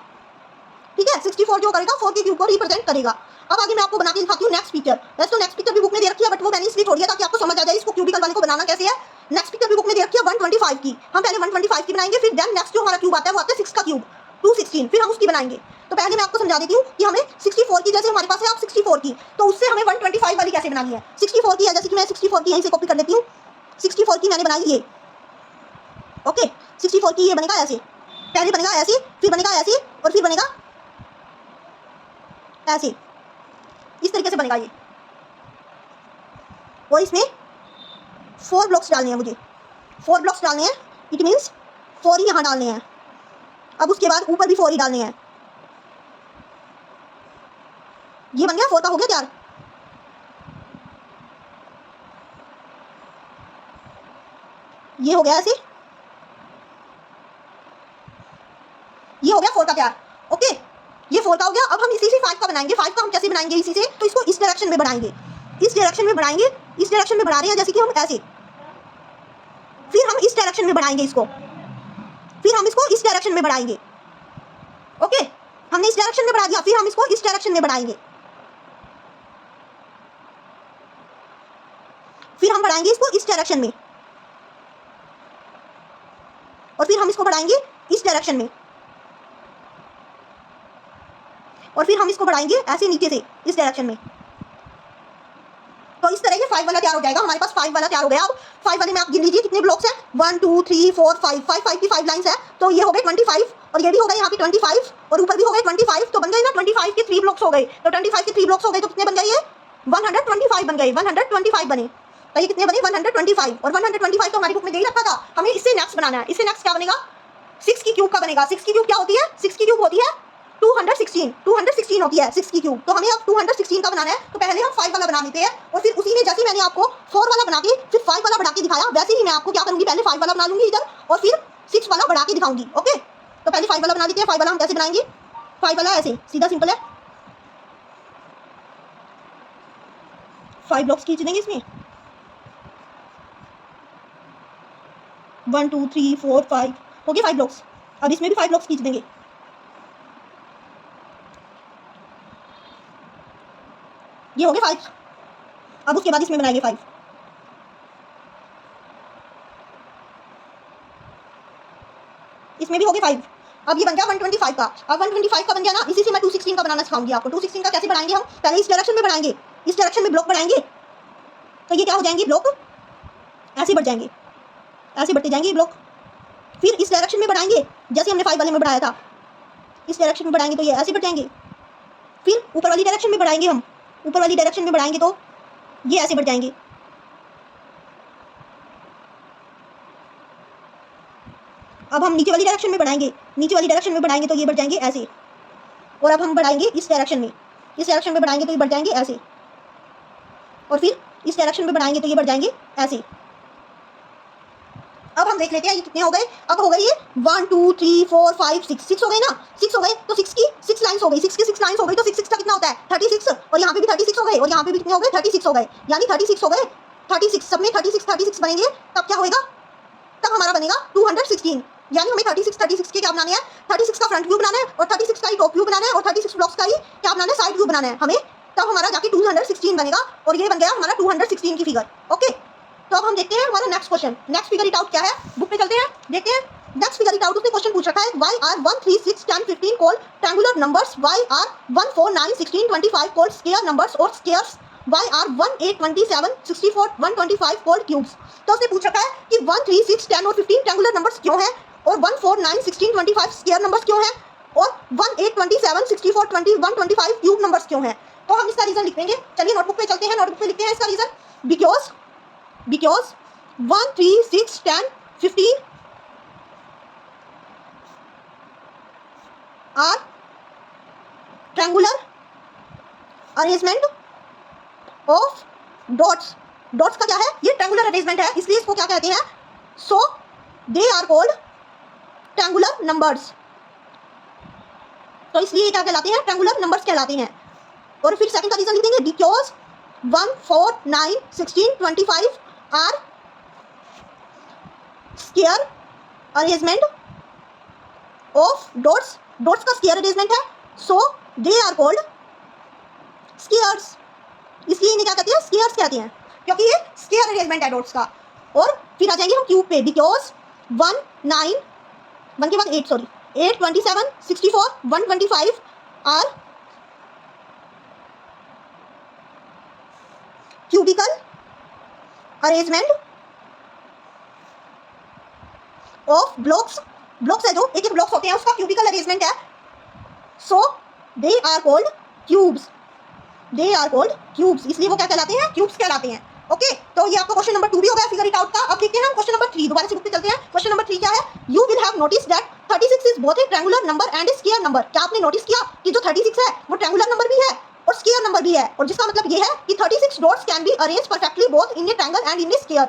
ठीक है। 64 जो करेगा 4 के क्यूब को रिप्रेजेंट करेगा। अब आगे मैं आपको बना के दिखाती हूँ नेक्स्ट पिक्चर। वैसे तो नेक्स्ट पिक्चर भी बुक में दे रखी है, बट वो मैंने इसलिए छोड़ दिया ताकि आपको समझ आ जाए इसको क्यूबिकल वाले को बनाना कैसे है। नेक्स्ट पिक्चर भी बुक में दे रखी है 125 की। हम पहले 125 की बनाएंगे, फिर देन नेक्स्ट जो हमारा क्यूब आता है वो आता है 6 का क्यूब, 216, फिर हम उसकी बनाएंगे। तो पहले मैं आपको समझा देती हूँ कि हमें 64 की, जैसे हमारे पास है आप 64 की, तो उससे हमें 125 वाली कैसे बनानी है। 64 की है, जैसे कि मैं 64 की यहीं से कॉपी कर लेती हूँ। 64 की मैंने बनाई ये, ओके। 64 की ये बनेगा ऐसे, पहले बनेगा ऐसे, फिर बनेगा ऐसे, और फिर बनेगा ऐसे, इस तरीके से बनेगा ये। और इसमें 4 ब्लॉक्स डालने हैं मुझे, 4 ब्लॉक्स डालने हैं, इट मीन्स 4 ही यहाँ डालने हैं। अब उसके बाद ऊपर भी 4 ही डालने हैं। ये बन गया, 4 का हो गया तैयार। ये हो गया ऐसे, ये हो गया 4 का तैयार। बनाएंगे। 5 का हम कैसे बनाएंगे, इसी से, तो इसको इस डायरेक्शन में बढ़ाएंगे, इस डायरेक्शन में बढ़ाएंगे, इस डायरेक्शन में बढ़ा रहे हैं जैसे कि हम ऐसे, फिर हम इस डायरेक्शन में बढ़ाएंगे इसको, फिर हम इसको इस डायरेक्शन में बढ़ाएंगे। ओके, हमने इस डायरेक्शन में बढ़ा दिया, फिर हम इसको इस डायरेक्शन में बढ़ाएंगे, फिर हम बढ़ाएंगे इसको इस डायरेक्शन में, और फिर हम इसको बढ़ाएंगे इस डायरेक्शन में, और फिर हम इसको बढ़ाएंगे ऐसे नीचे से इस डायरेक्शन में। तो इस तरह ये 5 वाला तैयार हो जाएगा। हमारे पास 5 वाला तैयार हो गया। अब 5 वाले में आप गिन लीजिए कितने ब्लॉक्स हैं, 1 2 3 4 5, 5 की 5 लाइंस है, तो ये हो गए 25, और ये भी हो गए यहाँ पे 25, और ऊपर भी हो गए 25, तो बन गए ना 25 के 3 ब्लॉक्स हो गए। तो 25 के 3 ब्लॉक्स हो गए तो कितने बन गए, ये 125 बन गए, 125 बने। तो ये कितने बने, 125, और 125 तो हमारी बुक में दे ही रखा था। हमें इससे नेक्स्ट बनाना है। इससे नेक्स्ट क्या बनेगा, 6 की क्यूब का बनेगा। 6 की क्यूब क्या होती है, 6 की क्यूब होती है 216 होती है 6 की क्यूब। तो हमें अब 216 का बनाना है, तो पहले हम 5 वाला बना लेते हैं, और फिर उसी में जैसे मैंने आपको 4 वाला बना के फिर 5 वाला बढ़ा के दिखाया, वैसे ही मैं आपको क्या करूंगी, पहले 5 वाला बना लूंगी इधर, और फिर 6 वाला बढ़ा के दिखाऊंगी। ओके, तो पहले 5 वाला बना लेते हैं। 5 वाला हम कैसे बनाएंगे, 5 वाला ऐसे सीधा सिंपल है, 5 ब्लॉक्स खींच देंगे इसमें, 1 2 3 4 5 हो गए 5 ब्लॉक्स। अब इसमें भी 5 ब्लॉक्स खींच देंगे, ये हो गए 5। अब उसके बाद इसमें बनाएंगे 5, इसमें भी हो गए 5। अब ये बन गया 125 का। अब 125 का बन गया ना, इसी से मैं 216 का बनाना सिखाऊंगी आपको। 216 का कैसे बनाएंगे, हम पहले इस डायरेक्शन में बढ़ाएंगे, इस डायरेक्शन में ब्लॉक बढ़ाएंगे, तो ये क्या हो जाएंगे, ब्लॉक ऐसे बढ़ जाएंगे, ऐसे बढ़ते जाएंगे ब्लॉक। फिर इस डायरेक्शन में बढ़ाएंगे जैसे हमने 5 वाले में बढ़ाया था, इस डायरेक्शन में बढ़ाएंगे तो ये ऐसे बढ़ जाएंगे। फिर ऊपर वाली डायरेक्शन में बढ़ाएंगे, हम ऊपर वाली डायरेक्शन में बढ़ाएंगे तो ये ऐसे बढ़ जाएंगे। अब हम नीचे वाली डायरेक्शन में बढ़ाएंगे, नीचे वाली डायरेक्शन में बढ़ाएंगे तो ये बढ़ जाएंगे ऐसे, और अब हम बढ़ाएंगे इस डायरेक्शन में, इस डायरेक्शन में बढ़ाएंगे तो ये बढ़ जाएंगे ऐसे, और फिर इस डायरेक्शन में बढ़ाएंगे तो ये बढ़ जाएंगे ऐसे। अब हम देख लेते हैं ये कितने हो गए। अब हो गए ये 1 2 3 4 5 6, 6 हो गए ना, 6 हो गए, तो 6 की 6 लाइंस हो गई, 6 की 6 लाइंस हो गई, तो 6 का कितना होता है 36, और यहाँ पे भी 36 हो गए, और यहाँ पे भी कितने हो गए 36 हो गए, यानी 36 हो गए, 36 सब में 36 बनेंगे। तब क्या होएगा, तब हमारा बनेगा 216, यानी हमें 36 के क्या बनाने हैं, 36 का फ्रंट व्यू बनाना है, और 36 का ही टॉप व्यू बनाना है, और 36 ब्लॉक्स का ही क्या बनाना है, साइड व्यू बनाना है हमें। तब हमारा जाके 216 बनेगा, और ये बन गया हमारा 216 की फिगर। ओके, तो अब हम देखते हैं हमारा next question, next figure it out क्या है, बुक पे चलते हैं, देखते हैं नेक्स्ट फिगर इट आउट। उसने क्वेश्चन पूछ रखा है, why are 1 3 6 10 15 called triangular numbers, why are 1 4 9 16 25 called square numbers और squares, why are 1 8 27 64 125 called cubes. तो उसने पूछ रखा है कि 1 3 6 10 और 15 ट्रायंगुलर नंबर्स क्यों हैं, और 1 4 9 16 25 स्क्वायर नंबर्स क्यों हैं, और 1 8 27 64 20 125 क्यूब नंबर्स क्यों हैं। तो हम इसका रीजन लिख देंगे। चलिए नोटबुक पे चलते हैं, नोटबुक पे लिखते हैं इसका reason. Because 1 3 6 10 15 are triangular arrangement of dots. Dots का क्या है, ये ट्रायंगुलर अरेंजमेंट है, इसलिए इसको क्या कहते हैं, so they are called triangular numbers. तो इसलिए क्या कहलाते हैं, ट्रायंगुलर नंबर्स कहलाते हैं। और फिर सेकंड का रीजन लिख देंगे, because 1 4 9 16 25 are square arrangement of dots. Dots का स्क्वायर अरेंजमेंट है, so they are called squares, इसलिए इन्हें क्या कहते हैं, स्क्वायर्स कहते हैं, क्योंकि ये स्क्वायर अरेंजमेंट है डॉट्स का। और फिर आ जाएंगे हम क्यूब पे, बिकॉज 1 9 1 के बाद 8 sorry 8 27 64 125 are cubical arrangement of blocks. Blocks है जो एक एक ब्लॉक्स होते हैं, उसका क्यूबिकल अरेंजमेंट है, so they are called cubes, they are called cubes, इसलिए वो क्या कहलाते हैं, क्यूब्स कहलाते हैं। ओके, तो ये आपका क्वेश्चन नंबर 2 भी हो गया फिगर इट आउट का। अब देखते हैं हम क्वेश्चन नंबर 3, दोबारा से बुक पे चलते हैं। क्वेश्चन नंबर 3 क्या है, you will have notice that 36 is both A triangular number and A square number. क्या आपने नोटिस किया कि जो 36 है वो ट्रायंगुलर नंबर भी है और स्क्वायर नंबर भी है, और जिसका मतलब ये है कि 36 dots can be arrange perfectly both in A triangle and in A square.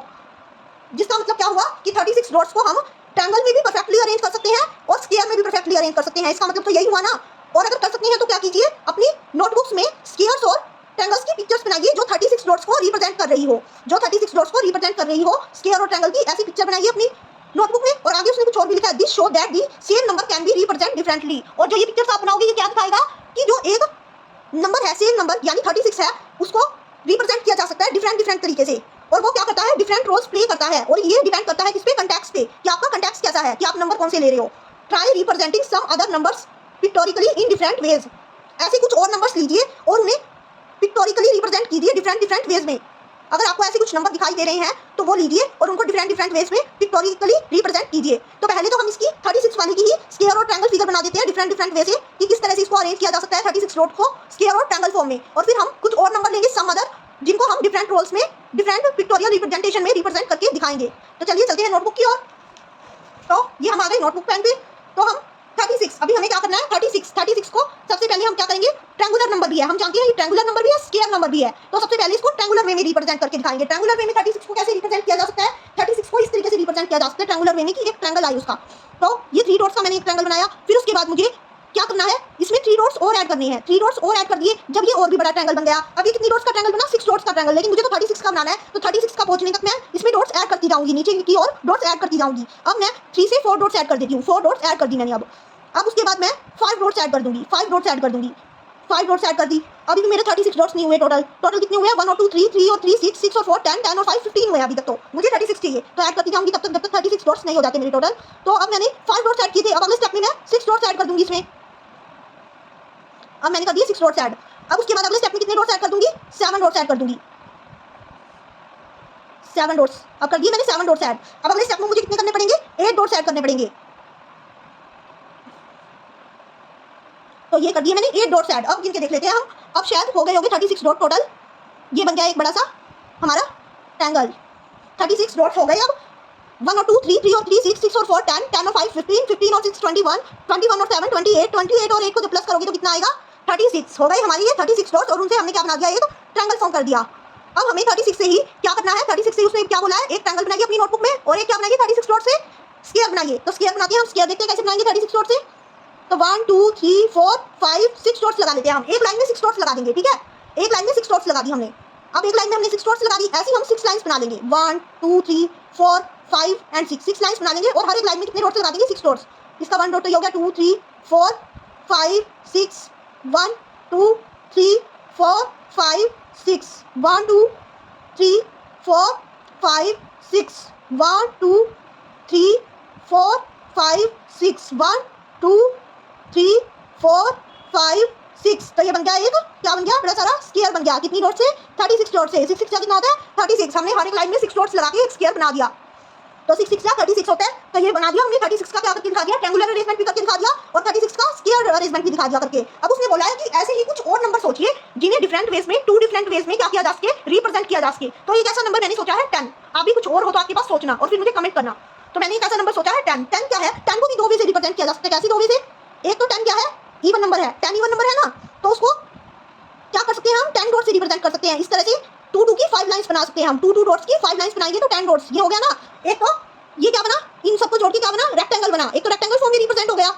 जिसका मतलब क्या हुआ कि 36 डॉट्स को हम ट्रायंगल में भी परफेक्टली अरेंज कर सकते हैं और स्क्वायर में भी परफेक्टली अरेंज कर सकते हैं। इसका मतलब तो यही हुआ ना। और अगर कर सकते हैं तो क्या कीजिए, अपनी नोटबुक ट्रायंगल्स की पिक्चर्स बनाइए जो 36 डॉट्स को रिप्रेजेंट कर रही हो, जो 36 डॉट्स को रिप्रेजेंट कर रही हो स्क्वायर और ट्रायंगल की, ऐसी पिक्चर बनाइए अपनी नोटबुक में। और आगे उसने कुछ और भी लिखा है, this show that the same number can be represent differently. और जो ये पिक्चर्स आप बनाओगे ये क्या दिखाएगा कि जो एक नंबर है सेम नंबर यानी 36 है, उसको रिप्रेजेंट किया जा सकता है डिफरेंट डिफरेंट तरीके से। और वो क्या करता है, डिफरेंट रोल्स प्ले करता है। और ये डिपेंड करता है किस पे, कंटेक्स्ट पे, कि आपका कंटेक्स्ट कैसा है, कि आप नंबर कौन से ले रहे हो। Try representing some other numbers pictorially in different ways. ऐसे कुछ और नंबर्स लीजिए और उन्हें पिक्टोरिकली रिप्रेजेंट कीजिए डिफरेंट डिफरेंट वेज में। अगर आपको ऐसे कुछ नंबर दिखाई दे रहे हैं तो वो लीजिए और उनको डिफरेंट डिफरेंट वेज में पिक्टोरिकली रिप्रेजेंट कीजिए। तो पहले तो हम इसकी 36 वाली की ही स्क्वायर और ट्रायंगल फिगर बना देते हैं डिफरेंट डिफरेंट वे से, कि किस तरह से इसको अरेंज किया जा सकता है 36 डॉट को स्क्वायर और ट्रायंगल फॉर्म में। और फिर हम कुछ और नंबर लेंगे सम अदर, जिनको हम डिफरेंट रोल्स में डिफरेंट पिक्टोरियल रिप्रेजेंटेशन में रिप्रेजेंट करके दिखाएंगे। तो चलिए चलते हैं नोटबुक की ओर। तो ये हम आ गए नोटबुक पेन पे। तो हम 36, अभी हमें क्या करना है, 36 को सबसे पहले हम क्या करेंगे, ट्रायंगुलर नंबर भी है, हम जानते हैं ये ट्रायंगुलर नंबर भी है, स्क्वायर नंबर भी है। तो सबसे पहले इसको ट्रायंगुलर वे में रिप्रेजेंट करके दिखाएंगे। ट्रायंगुलर वे में 36 को कैसे रिप्रेजेंट किया जा सकता है, 36 को इस तरीके से रिप्रेजेंट किया जा सकता है ट्रायंगुलर वे में कि एक ट्रायंगल आई उसका। तो ये 3 डॉट्स का मैंने एक ट्रायंगल बनाया। फिर उसके बाद मुझे क्या करना है, इसमें 3 डॉट्स और ऐड करने हैं। 3 डॉट्स और ऐड कर दिए, जब ये और भी बड़ा ट्रायंगल बन गया। अब ये कितनी डॉट्स का ट्रायंगल बना, 6 डॉट्स का ट्रायंगल। लेकिन मुझे तो 36 का बनाना है, तो 36 का पहुंचने तक मैं इसमें डॉट्स ऐड करती जाऊंगी, नीचे की और डॉट्स ऐड करती जाऊंगी। अब मैं 3 से 4 डॉट्स ऐड कर देती हूँ। 4 डॉट्स ऐड कर दी मैंने। अब उसके बाद मैं 5 डॉट्स ऐड कर दूंगी। 5 डॉट्स ऐड कर दूंगी। 5 डॉट्स ऐड कर दी। अभी भी मेरे 36 डॉट्स नहीं हुए। टोटल कितने हुए, 1 और 2 3 और 3 6 और 4 10 और 5 15 हुए अभी तक। तो मुझे 36 चाहिए, तो ऐड करती जाऊंगी तब तक 36 डॉट्स नहीं हो जाते मेरे टोटल। तो अब मैंने 5 डॉट्स ऐड किए थे। अब अगले स्टेप में मैं 6 डॉट्स ऐड कर दूंगी इसमें। अब मैंने कर दिए 6 डॉट्स ऐड। अब उसके बाद अगले स्टेप में कितने डॉट्स ऐड कर दूंगी, 7 डॉट्स ऐड कर दूंगी। 7 डॉट्स अब कर दिए मैंने 7 डॉट्स ऐड। अब अगले स्टेप में मुझे कितने करने पड़ेंगे, 8 डॉट्स ऐड करने पड़ेंगे। तो ये कर दिए मैंने 8 डॉट्स ऐड। अब गिन के देख लेते हैं हम। अब शायद हो गए होंगे 36 डॉट टोटल। ये बन गया एक बड़ा सा हमारा ट्रायंगल। 36 डॉट्स हो गए। अब 1 और 2 3 और 3 6 और 4 10 और 5 15 और 6 21 और 7 28 और 8 को जब प्लस करोगे तो कितना आएगा, 36 हो गए हमारी ये 36 डॉट्स। और उनसे हमने क्या बना दिया, एक ट्रायंगल फॉर्म कर दिया। अब हमें 36 से ही क्या करना है, 36 से उसने क्या बोला है, एक ट्रायंगल बनाइए अपनी नोटबुक में और एक क्या बनाइए 36 डॉट से स्क्वायर बनाइए। तो स्क्वायर बनाते हैं हम। स्क्वायर देखते हैं कैसे बनाएंगे 36 डॉट से। तो 1 2 3 4 5 6 डॉट्स लगा लेते हैं हम। एक लाइन में 6 डॉट्स लगा देंगे, ठीक है। एक लाइन में 6 डॉट्स लगा दी हमने। अब एक लाइन में हमने 6 डॉट्स लगा दी। ऐसे हम 6 लाइंस बना लेंगे, 1 2 3 4 5 एंड 6 लाइंस बना लेंगे। और हर एक लाइन में कितने डॉट्स लगा देंगे, 6 डॉट्स। इसका 1 डॉट तो ये हो गया, 2 3 4 5 6 1 2 3 4 5 6 1 2 3 4 5 6 1 2 3 4 5 6 1 2 3 4 5 6। तो ये बन गया एक, क्या बन गया, बड़ा सारा स्क्वायर बन गया। कितनी डॉट से, 36 डॉट से। 6 6 कितना होता है, 36। हमने हर एक लाइन में 6 डॉट्स लगा के एक स्क्वायर बना दिया। तो 6 6 36 होता है। तो ये बना दिया हमने। 36 का क्या करके दिखा दिया, ट्रायंगुलर अरेंजमेंट भी करके दिखा दिया और 36 का स्क्वायर अरेंजमेंट भी दिखा दिया करके। अब उसने बोला है कि ऐसे ही कुछ और नंबर सोचिए जिन्हें डिफरेंट वेज में, 2 डिफरेंट वेज में क्या किया जा सके, रिप्रेजेंट किया जा सके। तो एक ऐसा नंबर मैंने सोचा है 10। आप भी कुछ और हो तो आपके पास सोचना और फिर मुझे कमेंट करना। तो मैंने एक ऐसा नंबर सोचा है 10। 10 क्या है, 10 को भी 2 वे से रिप्रेजेंट किया जा सकता है। कैसी 2 वे से, एक तो 10 क्या है, इवन नंबर है। 10 इवन नंबर है ना, तो उसको क्या कर सकते हैं हम, 10 डॉट से रिप्रेजेंट कर सकते हैं। इस तरह से 2 2 की 5 लाइंस बना सकते हैं हम। 2 2 डॉट्स की 5 लाइंस बनाएंगे तो 10 डॉट्स। ये हो गया ना। एक तो ये क्या बना, इन सबको जोड़ के क्या बना, रेक्टेंगल बना। एक तो रेक्टेंगल फॉर्म में रिप्रेजेंट हो गया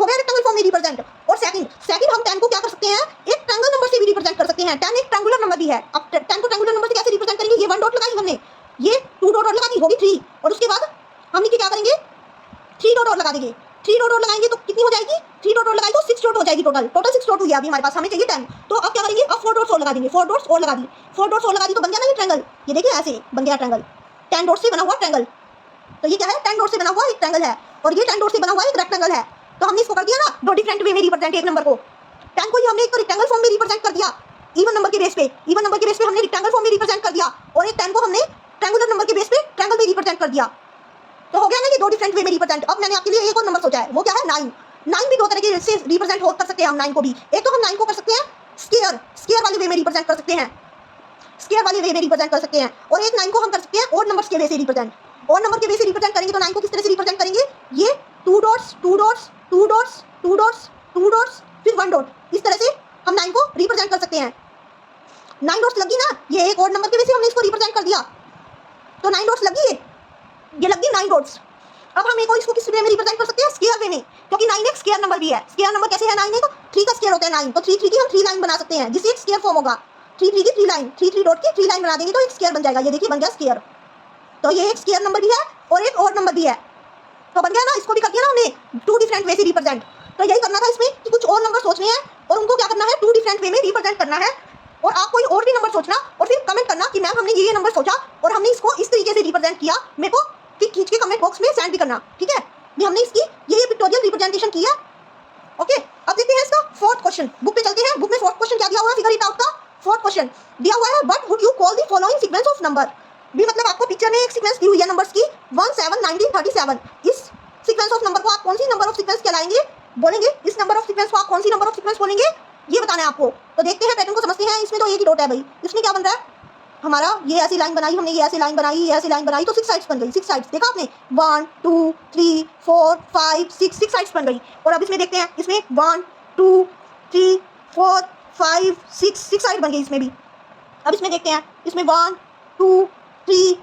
रेक्टेंगल फॉर्म में रिप्रेजेंट। और सेकंड हम 10 को क्या कर सकते हैं, एक ट्रायंगल नंबर से भी रिप्रेजेंट कर सकते हैं। 10 एक ट्रायंगुलर नंबर भी है। अब 10 को ट्रायंगुलर नंबर से कैसे रिप्रेजेंट करेंगे, ये 1 डॉट लगाई हमने, ये 2 डॉट लगा दी, होगी 3। और उसके बाद हम नीचे क्या करेंगे, 3 डॉट लगा देंगे। 3 डॉट लगाएंगे तो कितनी हो जाएगी, 3 डॉट लगाएंगे तो 6 डॉट हो जाएगी। टोटल 6 डॉट हुई अभी हमारे पास, हमें चाहिए 10। तो अब क्या करेंगे, अब 4 डॉट्स और लगा देंगे। 4 डॉट्स और लगा दी, 4 डॉट्स और लगा दी तो बन गया ना ये ट्रायंगल। ये देखिए ऐसे बन गया ट्रायंगल, 10 डॉट से बना हुआ ट्रायंगल। तो ये क्या है, 10 डॉट से बना हुआ एक ट्रायंगल है और ये 10 डॉट से बना हुआ एक रेक्टेंगल है। तो हमने इसको कर दिया ना, 2 डिफरेंट वे में रिप्रेजेंट एक नंबर को। 10 को ही हमने एक रेक्टेंगल फॉर्म में रिप्रेजेंट कर दिया, इवन नंबर के बेस पे। इवन नंबर के बेस पे हमने रेक्टेंगल फॉर्म में रिप्रेजेंट कर दिया और एक 10 को हमने ट्रायंगुलर नंबर के बेस पे ट्रायंगल में रिप्रेजेंट कर दिया। तो हो गया ना ये 2 डिफरेंट वे में रिप्रेजेंट। अब मैंने आपके लिए एक और नंबर सोचा है, वो क्या है, 9। 9 भी 2 तरीके से रिप्रेजेंट कर सकते हैं हम 9 को भी। एक तो हम 9 को कर सकते हैं स्क्वायर वाले वे में रिप्रेजेंट कर सकते हैं, स्क्वायर वाले वे में रिप्रेजेंट कर सकते हैं। और एक 9 को हम कर सकते हैं ओड नंबर्स के वे से रिप्रेजेंट। ओड नंबर के वे से रिप्रेजेंट करेंगे तो 9 को किस तरह से रिप्रेजेंट करेंगे, ये 2 dots 2 dots 2 dots 2 dots 2 dots फिर 1 डॉट, इस तरह से हम 9 को रिप्रेजेंट कर सकते हैं। 9 डॉट्स लगी ना, ये एक ओड नंबर के वे से हमने इसको रिप्रेजेंट कर दिया, तो 9 डॉट्स लगी, ये लगी 9 डॉट्स। अब हम एक और इसको किस वे में रिप्रेजेंट कर सकते हैं, स्क्वायर वे में, क्योंकि 9 एक स्क्वायर नंबर भी है। स्क्वायर नंबर कैसे है, 9 एक 3 का स्क्वायर होता है 9, तो 3 3 की हम 3 लाइन बना सकते हैं जिससे एक स्क्वायर फॉर्म होगा। 3 3 की 3 लाइन, 3 3 डॉट की 3 लाइन बना देंगे तो एक स्क्वायर बन जाएगा। ये देखिए बन गया स्क्वायर। तो ये एक स्क्वायर नंबर भी है और एक और नंबर भी है, तो बन गया ना। इसको भी कर दिया ना हमने 2 डिफरेंट वे से रिप्रेजेंट। तो यही करना था इसमें कि कुछ और नंबर सोचने हैं और उनको क्या करना है, 2 डिफरेंट वे में रिप्रेजेंट करना है। और आप कोई और भी नंबर सोचना और फिर कमेंट करना कि मैम हमने ये नंबर सोचा और हमने इसको इस तरीके से रिप्रेजेंट किया, मेरे को फिर खींच के कमेंट बॉक्स में सेंड भी करना, ठीक है। भी हमने इसकी ये पिक्टोरियल रिप्रेजेंटेशन की है। ओके, अब देखते हैं इसका फोर्थ क्वेश्चन। बुक पे चलते हैं। बुक में फोर्थ क्वेश्चन क्या दिया हुआ है, फिगर इट आउट का फोर्थ क्वेश्चन दिया हुआ है, what would you call the following sequence of number. भी मतलब आपको पिक्चर में एक सीक्वेंस दी हुई है नंबर्स की 1 7 19 37। इस सीक्वेंस ऑफ नंबर को आप कौन सी नंबर ऑफ सीक्वेंस कहलाएंगे, बोलेंगे। इस नंबर ऑफ सीक्वेंस को आप कौन सी नंबर ऑफ सीक्वेंस बोलेंगे, ये बताना है आपको। तो देखते हैं, पैटर्न को समझते हैं। इसमें तो एक ही डॉट है भाई, इसमें क्या बन रहा है हमारा, ये ऐसी लाइन बनाई हमने, ये ऐसी लाइन बनाई, ये ऐसी लाइन बनाई, तो 6 साइड्स बन गई। 6 साइड्स देखा आपने, 1 2 3 4 5 6 6 साइड्स बन गई। और अब इसमें देखते हैं, इसमें 1 2 3 4 5 6 साइड बन गई इसमें भी। अब इसमें देखते हैं, इसमें 1 2 3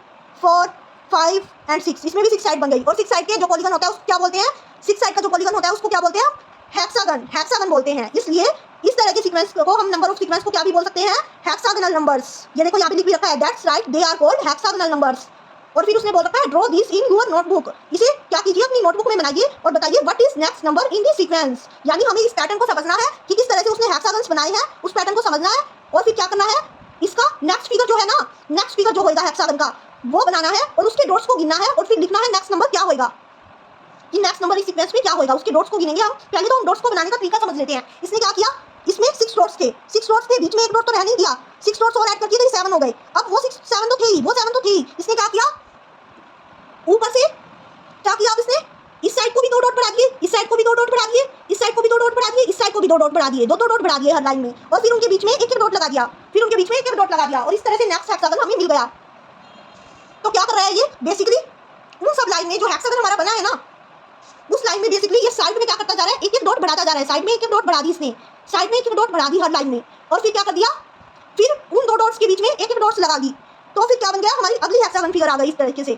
4 5 एंड 6, इसमें भी 6 साइड बन गई। और 6 साइड के जो पॉलीगन होता है उसको क्या बोलते हैं, 6 साइड का जो पॉलीगन होता है उसको क्या बोलते हैं, हेक्सागन, हेक्सागन बोलते हैं। इसलिए इस तरह के सीक्वेंस को हम नंबर ऑफ सीक्वेंस को क्या भी बोल सकते हैं, हेक्सागोनल नंबर्स। ये देखो यहाँ पे लिख भी रखा है, that's right, they are called hexagonal numbers. और फिर उसने बोल रखा है, draw this in your notebook. इसे क्या कीजिए, अपनी नोटबुक में बनाइए और बताइए what is next number in the sequence. यानी हमें इस पैटर्न को समझना है कि किस तरह से उसने हेक्सागन्स बनाए हैं, उस पैटर्न को समझना है। और फिर क्या करना है, इसका नेक्स्ट फिगर जो है ना, नेक्स्ट फिगर जो होगा हेक्सागन का वो बनाना है और उसके डॉट्स को गिनना है और फिर लिखना है नेक्स्ट नंबर क्या होगा, कि नेक्स्ट नंबर इस सीक्वेंस में क्या होगा, उसके डॉट्स को गिनेंगे हम। पहले तो हम डॉट्स को बनाने का तरीका समझ लेते हैं। इसने क्या किया, इसमें 6 डॉट्स थे, 6 डॉट्स के बीच में एक डॉट तो रहने ही दिया, 6 डॉट्स और ऐड कर दिए तो 7 हो गए। अब वो 6 7 तो थे ही, वो 7 तो थे ही। इसने क्या किया, ऊपर से क्या किया, अब इसने इस साइड को भी 2 डॉट बढ़ा दिए, इस साइड को भी 2 डॉट बढ़ा दिए, इस साइड को भी 2 डॉट बढ़ा दिए, इस साइड को भी 2 डॉट बढ़ा दिए, 2 डॉट बढ़ा दिए हर लाइन में। और फिर उनके बीच में एक एक डॉट लगा दिया, फिर उनके बीच में एक एक डॉट लगा दिया। और इस तरह से नेक्स्ट हेक्सागन हमें मिल गया। तो क्या कर रहा है ये, बेसिकली उन सब लाइन में जो हेक्सागन हमारा बना है ना, उस लाइन में बेसिकली ये साइड में क्या करता जा रहा है, एक एक डॉट बढ़ाता जा रहा है। साइड में एक एक डॉट बढ़ा दी इसने, साइड में एक एक डॉट बढ़ा दी हर लाइन में। और फिर क्या कर दिया, फिर उन 2 डॉट्स के बीच में एक एक डॉट्स लगा दी। तो फिर क्या बन गया, हमारी अगली हेक्सागन फिगर आ गई इस तरीके से।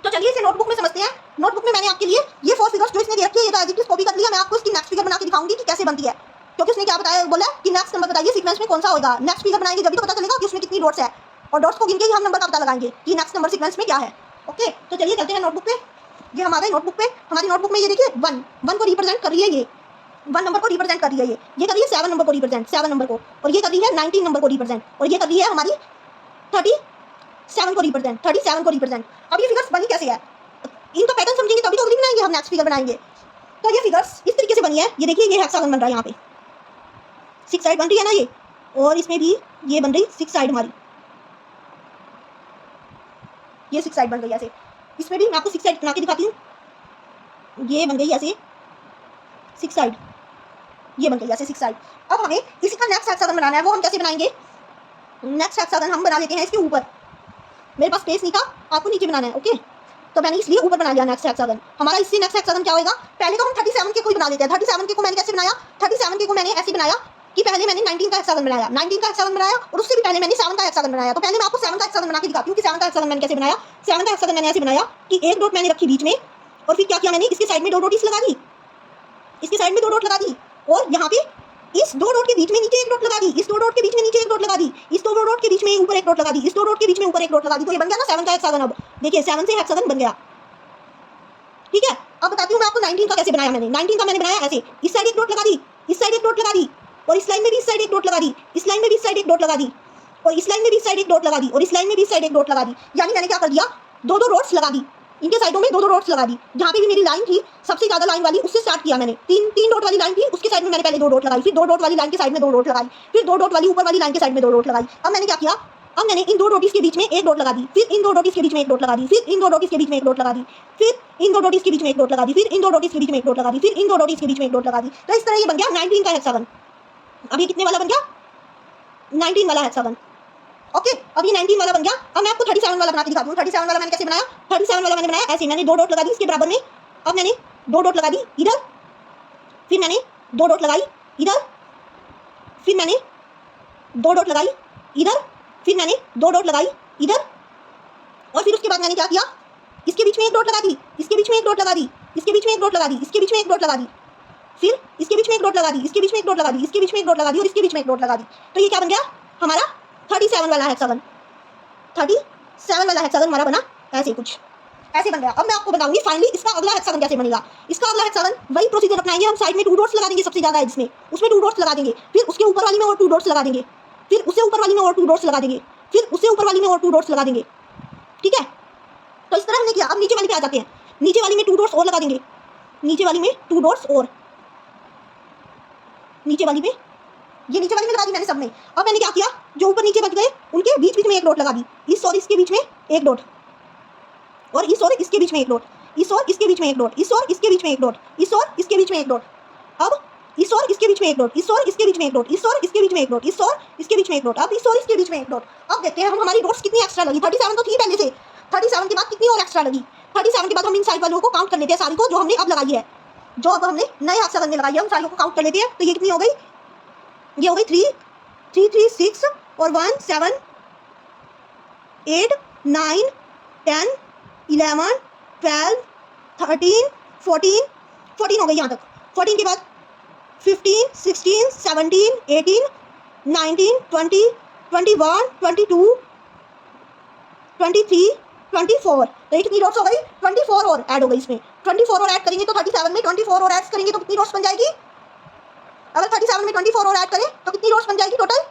तो चलिए इसे नोटबुक में समझते हैं। नोटबुक में मैंने आपके लिए ये 4 फिगर्स जो इसने दे रखी है, ये तो एज इट इज कॉपी कर लिया। मैं आपको इसकी नेक्स्ट फिगर बना के दिखाऊंगी कि कैसे बनती है, क्योंकि उसने क्या बताया, बोला कि नेक्स्ट नंबर बताइए सीक्वेंस में कौन सा होगा। नेक्स्ट फिगर बनाएंगे जब भी तो पता चलेगा कि उसमें कितनी डॉट्स है, और डॉट्स को गिन के ही हम नंबर का पता लगाएंगे कि नेक्स्ट नंबर सीक्वेंस में क्या है। ओके, तो चलिए चलते हैं नोटबुक पे। ये हम आ गए नोटबुक पे। हमारी नोटबुक में ये देखिए 1 को रिप्रेजेंट कर रही है, ये 1 नंबर को रिप्रेजेंट कर रही है, ये कर रही है 7 नंबर को रिप्रेजेंट, 7 नंबर को। और ये कर रही है 19 नंबर को रिप्रेजेंट, और ये कर रही है हमारी 37 को रिप्रेजेंट, 37 को रिप्रेजेंट। अब ये फिगर्स बनी कैसे है, इनका पैटर्न समझेंगे तभी तो अगली बनाएंगे हम, नेक्स्ट फिगर बनाएंगे। तो ये फिगर्स इस तरीके से बनी है। ये देखिए, ये हेक्सागन बन रहा है, यहाँ पे 6 साइड बन रही है ना ये, और इसमें भी ये बन रही 6 साइड हमारी, ये 6 साइड बन गई ऐसे। इसमें भी मैं आपको 6 साइड बना के दिखाती हूँ। ये बन गई ऐसे 6 साइड, ये बन गई ऐसे 6 साइड। अब हमें इसी का नेक्स्ट हेक्सागन बनाना है। वो हम कैसे बनाएंगे, नेक्स्ट हेक्सागन हम बना लेते हैं इसके ऊपर। मेरे पास स्पेस नहीं था, आपको नीचे बनाना है। ओके, तो मैंने इसलिए ऊपर बना लिया नेक्स्ट हेक्सागन। हमारा इससे नेक्स्ट हेक्सागन क्या होगा, पहले तो हम 37 के को बना देते हैं। 37 के को मैंने कैसे बनाया, 37 के को मैंने ऐसे बनाया कि पहले मैंने 19 का हेक्सागन बनाया, 19 का हेक्सागन बनाया, और उससे भी पहले मैंने 7 का हेक्सागन बनाया। तो पहले मैं आपको 7 का हेक्सागन बना के दिखाती हूँ कि 7 का हेक्सागन मैंने कैसे बनाया। 7 का हेक्सागन मैंने ऐसे बनाया कि एक डॉट मैंने रखी बीच में, और फिर क्या किया मैंने, इसके साइड में 2 डॉट इस लगा दी, इसके साइड में 2 डॉट लगा दी, और यहाँ पे इस 2 डॉट के बीच में नीचे एक डॉट लगा दी, इस 2 डॉट के बीच में नीचे एक डॉट लगा दी, इस 2 डॉट के बीच में ऊपर एक डॉट लगा दी, इस 2 डॉट के बीच में ऊपर एक डॉट लगा दी। तो ये बन गया ना 7 का हेक्सागन। अब देखिए 7 से हेक्सागन बन गया, ठीक है। अब बताती हूँ मैं आपको 19 का कैसे बनाया मैंने। 19 का मैंने बनाया ऐसे, इस साइड एक डॉट लगा दी, इस साइड एक डॉट लगा दी, और इस लाइन में भी इस साइड एक डॉट लगा दी, इस लाइन में भी इस साइड एक डॉट लगा दी, और इस लाइन में भी इस साइड एक डॉट लगा दी, और इस लाइन में भी इस साइड एक डॉट लगा दी। यानी मैंने क्या कर दिया, 2 डॉट्स लगा दी, इनके साइडों में 2 डॉट्स लगा दी। जहाँ पे भी मेरी लाइन थी सबसे ज्यादा लाइन वाली, उससे स्टार्ट किया मैंने। 3 डॉट वाली लाइन थी, उसके साइड में मैंने पहले 2 डॉट लगाई, फिर 2 डॉट वाली लाइन के साइड में 2 डॉट लगाई, फिर 2 डॉट वाली ऊपर वाली लाइन के साइड में 2 डॉट लगाई। अब मैंने क्या किया, अब मैंने इन 2 डॉट्स के बीच में एक डॉट लगा दी, फिर इन 2 डॉट्स के बीच में एक डॉट लगा दी, फिर इन 2 डॉट्स के बीच में एक डॉट लगा दी, फिर इन 2 डॉट्स के बीच में एक डॉट लगा दी, फिर इन 2 डॉट्स के बीच में एक डॉट लगा दी, फिर इन 2 डॉट्स के बीच में एक डॉट लगा दी। तो इस तरह ये बन गया 19 का हेक्सागन। अब ये कितने वाला बन गया, 19 वाला हेक्सागन। ओके, अब ये 19 वाला बन गया। अब मैं आपको 37 वाला बना के दिखाती हूँ। 37 वाला मैंने कैसे बनाया, 37 वाला मैंने बनाया ऐसे, मैंने 2 डॉट लगा दी इसके बराबर में। अब मैंने 2 डॉट लगा दी इधर, फिर मैंने 2 डॉट लगाई इधर, फिर मैंने 2 डॉट लगाई इधर, फिर मैंने 2 डॉट लगाई इधर, और फिर उसके बाद मैंने क्या किया, इसके बीच में एक डॉट लगा दी, इसके बीच में एक डॉट लगा दी, इसके बीच में एक डॉट लगा दी, इसके बीच में एक डॉट लगा दी, फिर इसके बीच में एक डॉट लगा दी, इसके बीच में एक डॉट लगा दी, इसके बीच में एक डॉट लगा दी, और इसके बीच में एक डॉट लगा दी। तो ये क्या बन गया हमारा 37 वाला हेक्सागन, 37 वाला हेक्सागन हमारा बना ऐसे कुछ, ऐसे बन गया। अब मैं आपको बताऊंगी फाइनली इसका अगला हेक्सागन कैसे बनेगा। इसका अगला हेक्सागन वही प्रोसीजर अपनाएंगे हम, साइड में 2 डॉट्स लगा देंगे, सबसे ज्यादा है जिसमें, उसमें 2 डॉट्स लगा देंगे, फिर उसके ऊपर वाली में और 2 डॉट्स लगा देंगे, फिर उससे ऊपर वाली में और 2 डॉट्स लगा देंगे, फिर उससे ऊपर वाली में और 2 डॉट्स लगा देंगे। ठीक है, तो इस तरह हमने किया। अब नीचे वाली पे आ जाते हैं, नीचे वाली में 2 डॉट्स और लगा देंगे, नीचे वाली में 2 डॉट्स और, नीचे वाली में, ये नीचे वाली में लगा दी मैंने सब में। अब मैंने क्या किया, जो ऊपर नीचे बच गए उनके बीच बीच में एक डॉट लगा दी, इस और इसके बीच में एक डॉट, और इस और इसके बीच में एक डॉट, इस और इसके बीच में एक डॉट, इस और इसके बीच में एक डॉट, इस और इसके बीच में एक डॉट, अब इस और इसके बीच में एक डॉट, इस और इसके बीच में एक डॉट, इस और इसके बीच में एक डॉट, इस और इसके बीच में एक डॉट, अब इस और इसके बीच में एक डॉट। अब देखते हैं हम हमारी डॉट्स कितनी एक्स्ट्रा लगी। 37 तो थी पहले से, 37 के बाद कितनी और एक्स्ट्रा लगी। 37 के बाद हम इन साइड वालों को काउंट कर लेते हैं, सारी को जो हमने अब लगाई है, जो अब हमने नए हेक्सागन में लगाई है, हम सारी को काउंट कर लेते हैं। तो ये कितनी हो गई, ये हो गई 3 3 3 6 और 1 7 8 9 10 11 12 13 14 14 हो गई यहाँ तक। 14 के बाद 15 16 17 18 19 20 21 22 23 24, तो ये कितनी डॉट्स हो गई, 24 और ऐड हो गई इसमें। 24 और ऐड करेंगे तो 37 में 24 और ऐड करेंगे तो कितनी डॉट्स बन जाएगी। अगर 37 में 24 और ऐड करें तो कितनी डॉट्स बन जाएगी टोटल,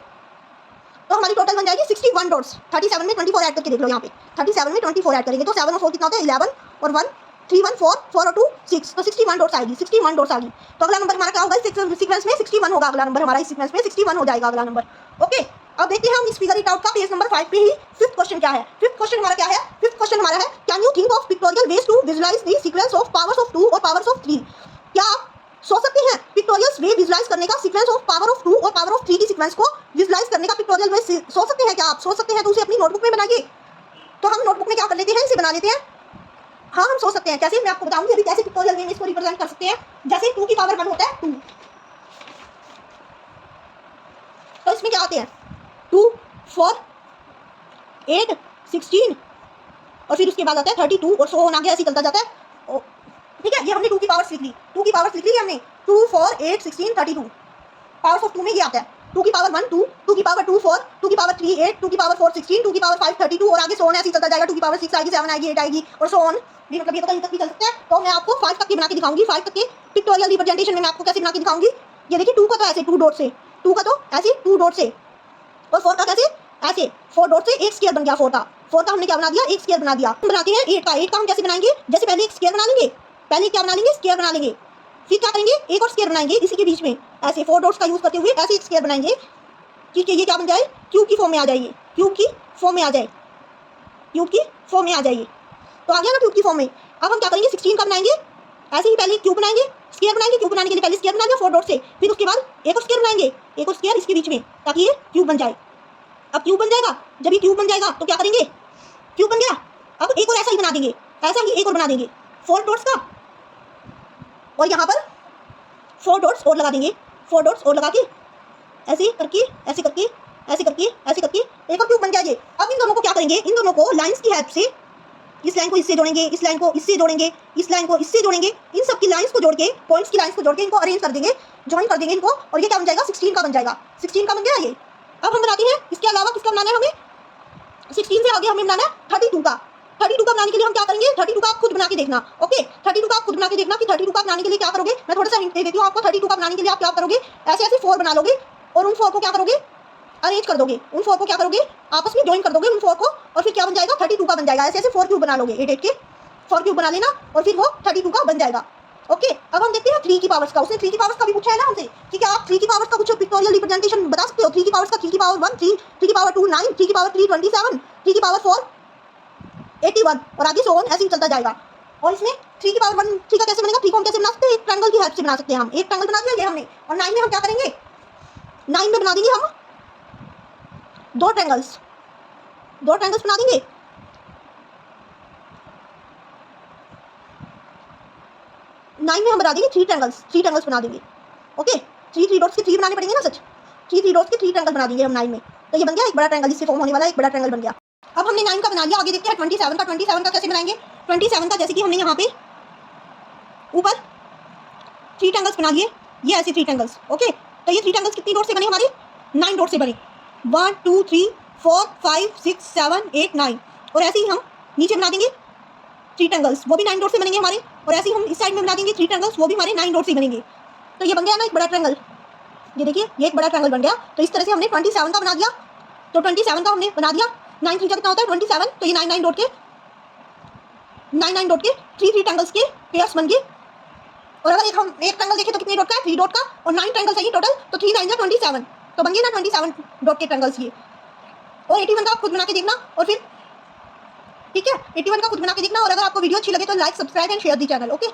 तो हमारी टोटल बन जाएगी 61 डॉट्स। 37 में 24 ऐड करके देख लो यहाँ पे, 37 में 24 ऐड करेंगे तो 7 और 4 कितना होता है 11 और 1 3 1 4 4 और 2 6, तो 61 डॉट्स आएगी, 61 डॉट्स आ गई। तो अगला नंबर हमारा क्या होगा, सीक्वेंस में 61 होगा, अगला नंबर हमारा इस सीक्वेंस में 61 हो जाएगा अगला नंबर। ओके, अब देखते हैं हम इस फिगर इट आउट का पेज नंबर 5 पे ही 5th क्वेश्चन क्या है। 5th क्वेश्चन हमारा क्या है, 5th क्वेश्चन हमारा है, can you think of pictorial ways to visualise the sequence of powers of 2 और पावर्स ऑफ 3। क्या आप सोच सकते हैं पिक्टोरियल वे विजुअलाइज करने का, सीक्वेंस ऑफ पावर ऑफ 2 और पावर ऑफ 3 की सीक्वेंस को विजुअलाइज करने का पिक्टोरियल वे सोच सकते हैं क्या आप, सोच सकते हैं तो उसे अपनी नोटबुक में बनाइए। तो हम नोटबुक में क्या कर लेते हैं, इसे बना लेते हैं। हाँ, हम सोच सकते हैं कैसे, मैं आपको बताऊंगी अभी कैसे पिक्टोरियल वे में इसको रिप्रेजेंट कर सकते हैं। जैसे 2 की पावर 1 होता है 2, तो इसमें क्या आते हैं 2 4 8 16 और फिर उसके बाद आता है 32 और सो होना गया, ऐसे चलता जाता है। ठीक है, ये हमने 2 की पावर्स लिख ली, 2 की पावर्स लिख ली हमने, 2 4 8 16 32 पावर्स ऑफ 2 में ये आता है। 2 की पावर 1 2, 2 की पावर 2 4, 2 की पावर 3 8, 2 की पावर 4 16, 2 की पावर 5 32 और आगे सो ऑन ऐसे चलता जाएगा। 2 की पावर 6 आएगी, 7 आएगी, 8 आएगी और सो ऑन भी, मतलब ये तो कहीं तक भी चल सकता है। तो मैं आपको 5 तक की बना के दिखाऊंगी, 5 तक के पिक्टोरियल रिप्रेजेंटेशन में मैं आपको कैसे बना के दिखाऊंगी। ये देखिए 2 का तो ऐसे 2 डॉट से, 2 का तो ऐसे 2 डॉट से, और 4 का कैसे ऐसे 4 डॉट से एक स्क्वायर बन गया। 4 का हमने क्या बना दिया, एक स्क्वायर बना दिया। हम बनाते हैं 8 का हम कैसे बनाएंगे, जैसे पहले एक स्क्वायर बना लेंगे, पहले क्या बना लेंगे, स्क्वायर बना लेंगे, फिर क्या करेंगे एक और स्क्वायर बनाएंगे इसी के बीच में, ऐसे 4 डॉट्स का यूज करते हुए ऐसे एक स्क्वायर बनाएंगे कि ये क्या बन जाए, क्यूब की फॉर्म में आ जाइए, क्यूब की फॉर्म में आ जाए, क्यूब की फॉर्म में आ जाइए। तो आ गया ना क्यूब की फॉर्म में। अब हम क्या करेंगे 16 का बनाएंगे, ऐसे ही पहले क्यूब बनाएंगे, स्क्वायर बनाएंगे, क्यूब बनाने के लिए पहले स्क्वायर बना लिया 4 डॉट से, फिर उसके बाद एक और स्क्वायर बनाएंगे, एक और स्क्वायर इसके बीच में, ताकि ये क्यूब बन जाए। अब क्यूब बन जाएगा, जब ये क्यूब बन जाएगा तो क्या करेंगे, क्यूब बन गया, अब एक और ऐसा ही बना देंगे, ऐसा ही एक और बना देंगे 4 डॉट्स का, और यहाँ पर 4 डॉट्स और लगा देंगे, 4 डॉट्स और लगा के ऐसे करके ऐसे करके ऐसे करके ऐसे करके एक और क्यूब बन जाएगी। अब इन दोनों को क्या करेंगे, इन दोनों को लाइंस की हेल्प से, इस लाइन को इससे जोड़ेंगे, इस लाइन को इससे जोड़ेंगे, इस लाइन को इससे जोड़ेंगे, इन सब की लाइंस को जोड़ के, पॉइंट्स की लाइंस को जोड़ के इनको अरेंज कर देंगे, ज्वाइन कर देंगे इनको, और ये क्या बन जाएगा 16 का बन जाएगा। 16 का बन गया ये। अब हम बनाते हैं इसके अलावा किसका बनाना है हमें, 16 से आगे हमें बनाना है 32 का। 32 का बनाने के लिए हम क्या करेंगे, 32 का आप खुद बना के देखना। ओके, 32 का आप खुद बना के देखना कि 32 का बनाने के लिए क्या करोगे। मैं थोड़ा सा हिंट दे देती हूँ आपको। 32 का बनाने के लिए आप क्या करोगे, ऐसे ऐसे 4 बना लोगे और उन 4 को क्या करोगे, अरेंज कर दोगे, उन 4 को क्या करोगे, आपस में ज्वाइन कर दोगे उन 4 को, और फिर क्या बन जाएगा 32 का बन जाएगा। ऐसे ऐसे 4 क्यूब बना लोगे, 8 8 के 4 क्यूब बना लेना, और फिर वो 32 का बन जाएगा। ओके, अब हम देखते हैं 3 की पावर्स का। उसने 3 की पावर्स का भी पूछा है ना हमसे कि क्या आप 3 की पावर्स का कुछ पिक्टोरियल रिप्रेजेंटेशन बता सकते हो। 3 की पावर्स का, 3 की पावर 1 3, 3 की पावर 2 9, 3 की पावर 3 27, 3 की पावर 4 81 और आगे सो ऑन ऐसे ही चलता जाएगा। और इसमें 3 की पावर 1 3 का कैसे बनेगा, 3 को हम कैसे बना सकते हैं, एक ट्रायंगल की हेल्प से बना सकते हैं हम। एक ट्रायंगल बना दिया ये हमने, और 9 में हम क्या करेंगे, 9 में बना देंगे हम 2 ट्रायंगल्स बना देंगे। नाइन में हम बना देंगे 3 ट्रायंगल्स बना देंगे। ओके, 3 डॉट्स के 3 बनाने पड़ेंगे ना सच, 3 डॉट्स के 3 ट्रायंगल बना देंगे हम 9 में। तो ये बन गया एक बड़ा ट्रायंगल, जिससे फॉर्म होने वाला एक बड़ा ट्रायंगल बन गया। अब हमने 9 का बना लिया, आगे देखते हैं 27 का। 27 का कैसे बनाएंगे, 27 का जैसे कि हमने यहाँ पे ऊपर 3 ट्रायंगल्स बना लिए, ये ऐसे 3 ट्रायंगल्स। ओके, तो ये 3 ट्रायंगल्स कितनी डॉट से बने हमारे, 9 डॉट से बने, 1 2 3 4 5 6 7 8 9 और ऐसे ही हम नीचे बना देंगे 3 ट्रायंगल्स, वो भी 9 डॉट से बनेंगे हमारे। और ऐसे ही हम इस साइड में बना देंगे 3 ट्रायंगल्स, वो भी हमारे 9 डॉट से बनेंगे। तो ये बन गया ना एक बड़ा ट्रायंगल। ये देखिए ये एक बड़ा ट्रायंगल बन गया। तो इस तरह से हमने 27 का बना दिया। तो 27 का हमने बना दिया। 9 3 कितना होता है 27। तो ये 9 9 डॉट के 3 3 ट्रायंगल्स के पेयर्स बन गए। और अगर हम एक ट्रायंगल देखें तो कितने डॉट का है 3 डॉट का, और 9 ट्रायंगल्स है ये टोटल। तो 3 9 27, तो बन गए ना 27 डॉट के ट्रायंगल्स ये। और 81 का आप खुद बना के देखना। और फिर ठीक है 81 का खुद बना के देखना। और अगर आपको वीडियो अच्छी लगे तो like subscribe and share the channel. Okay.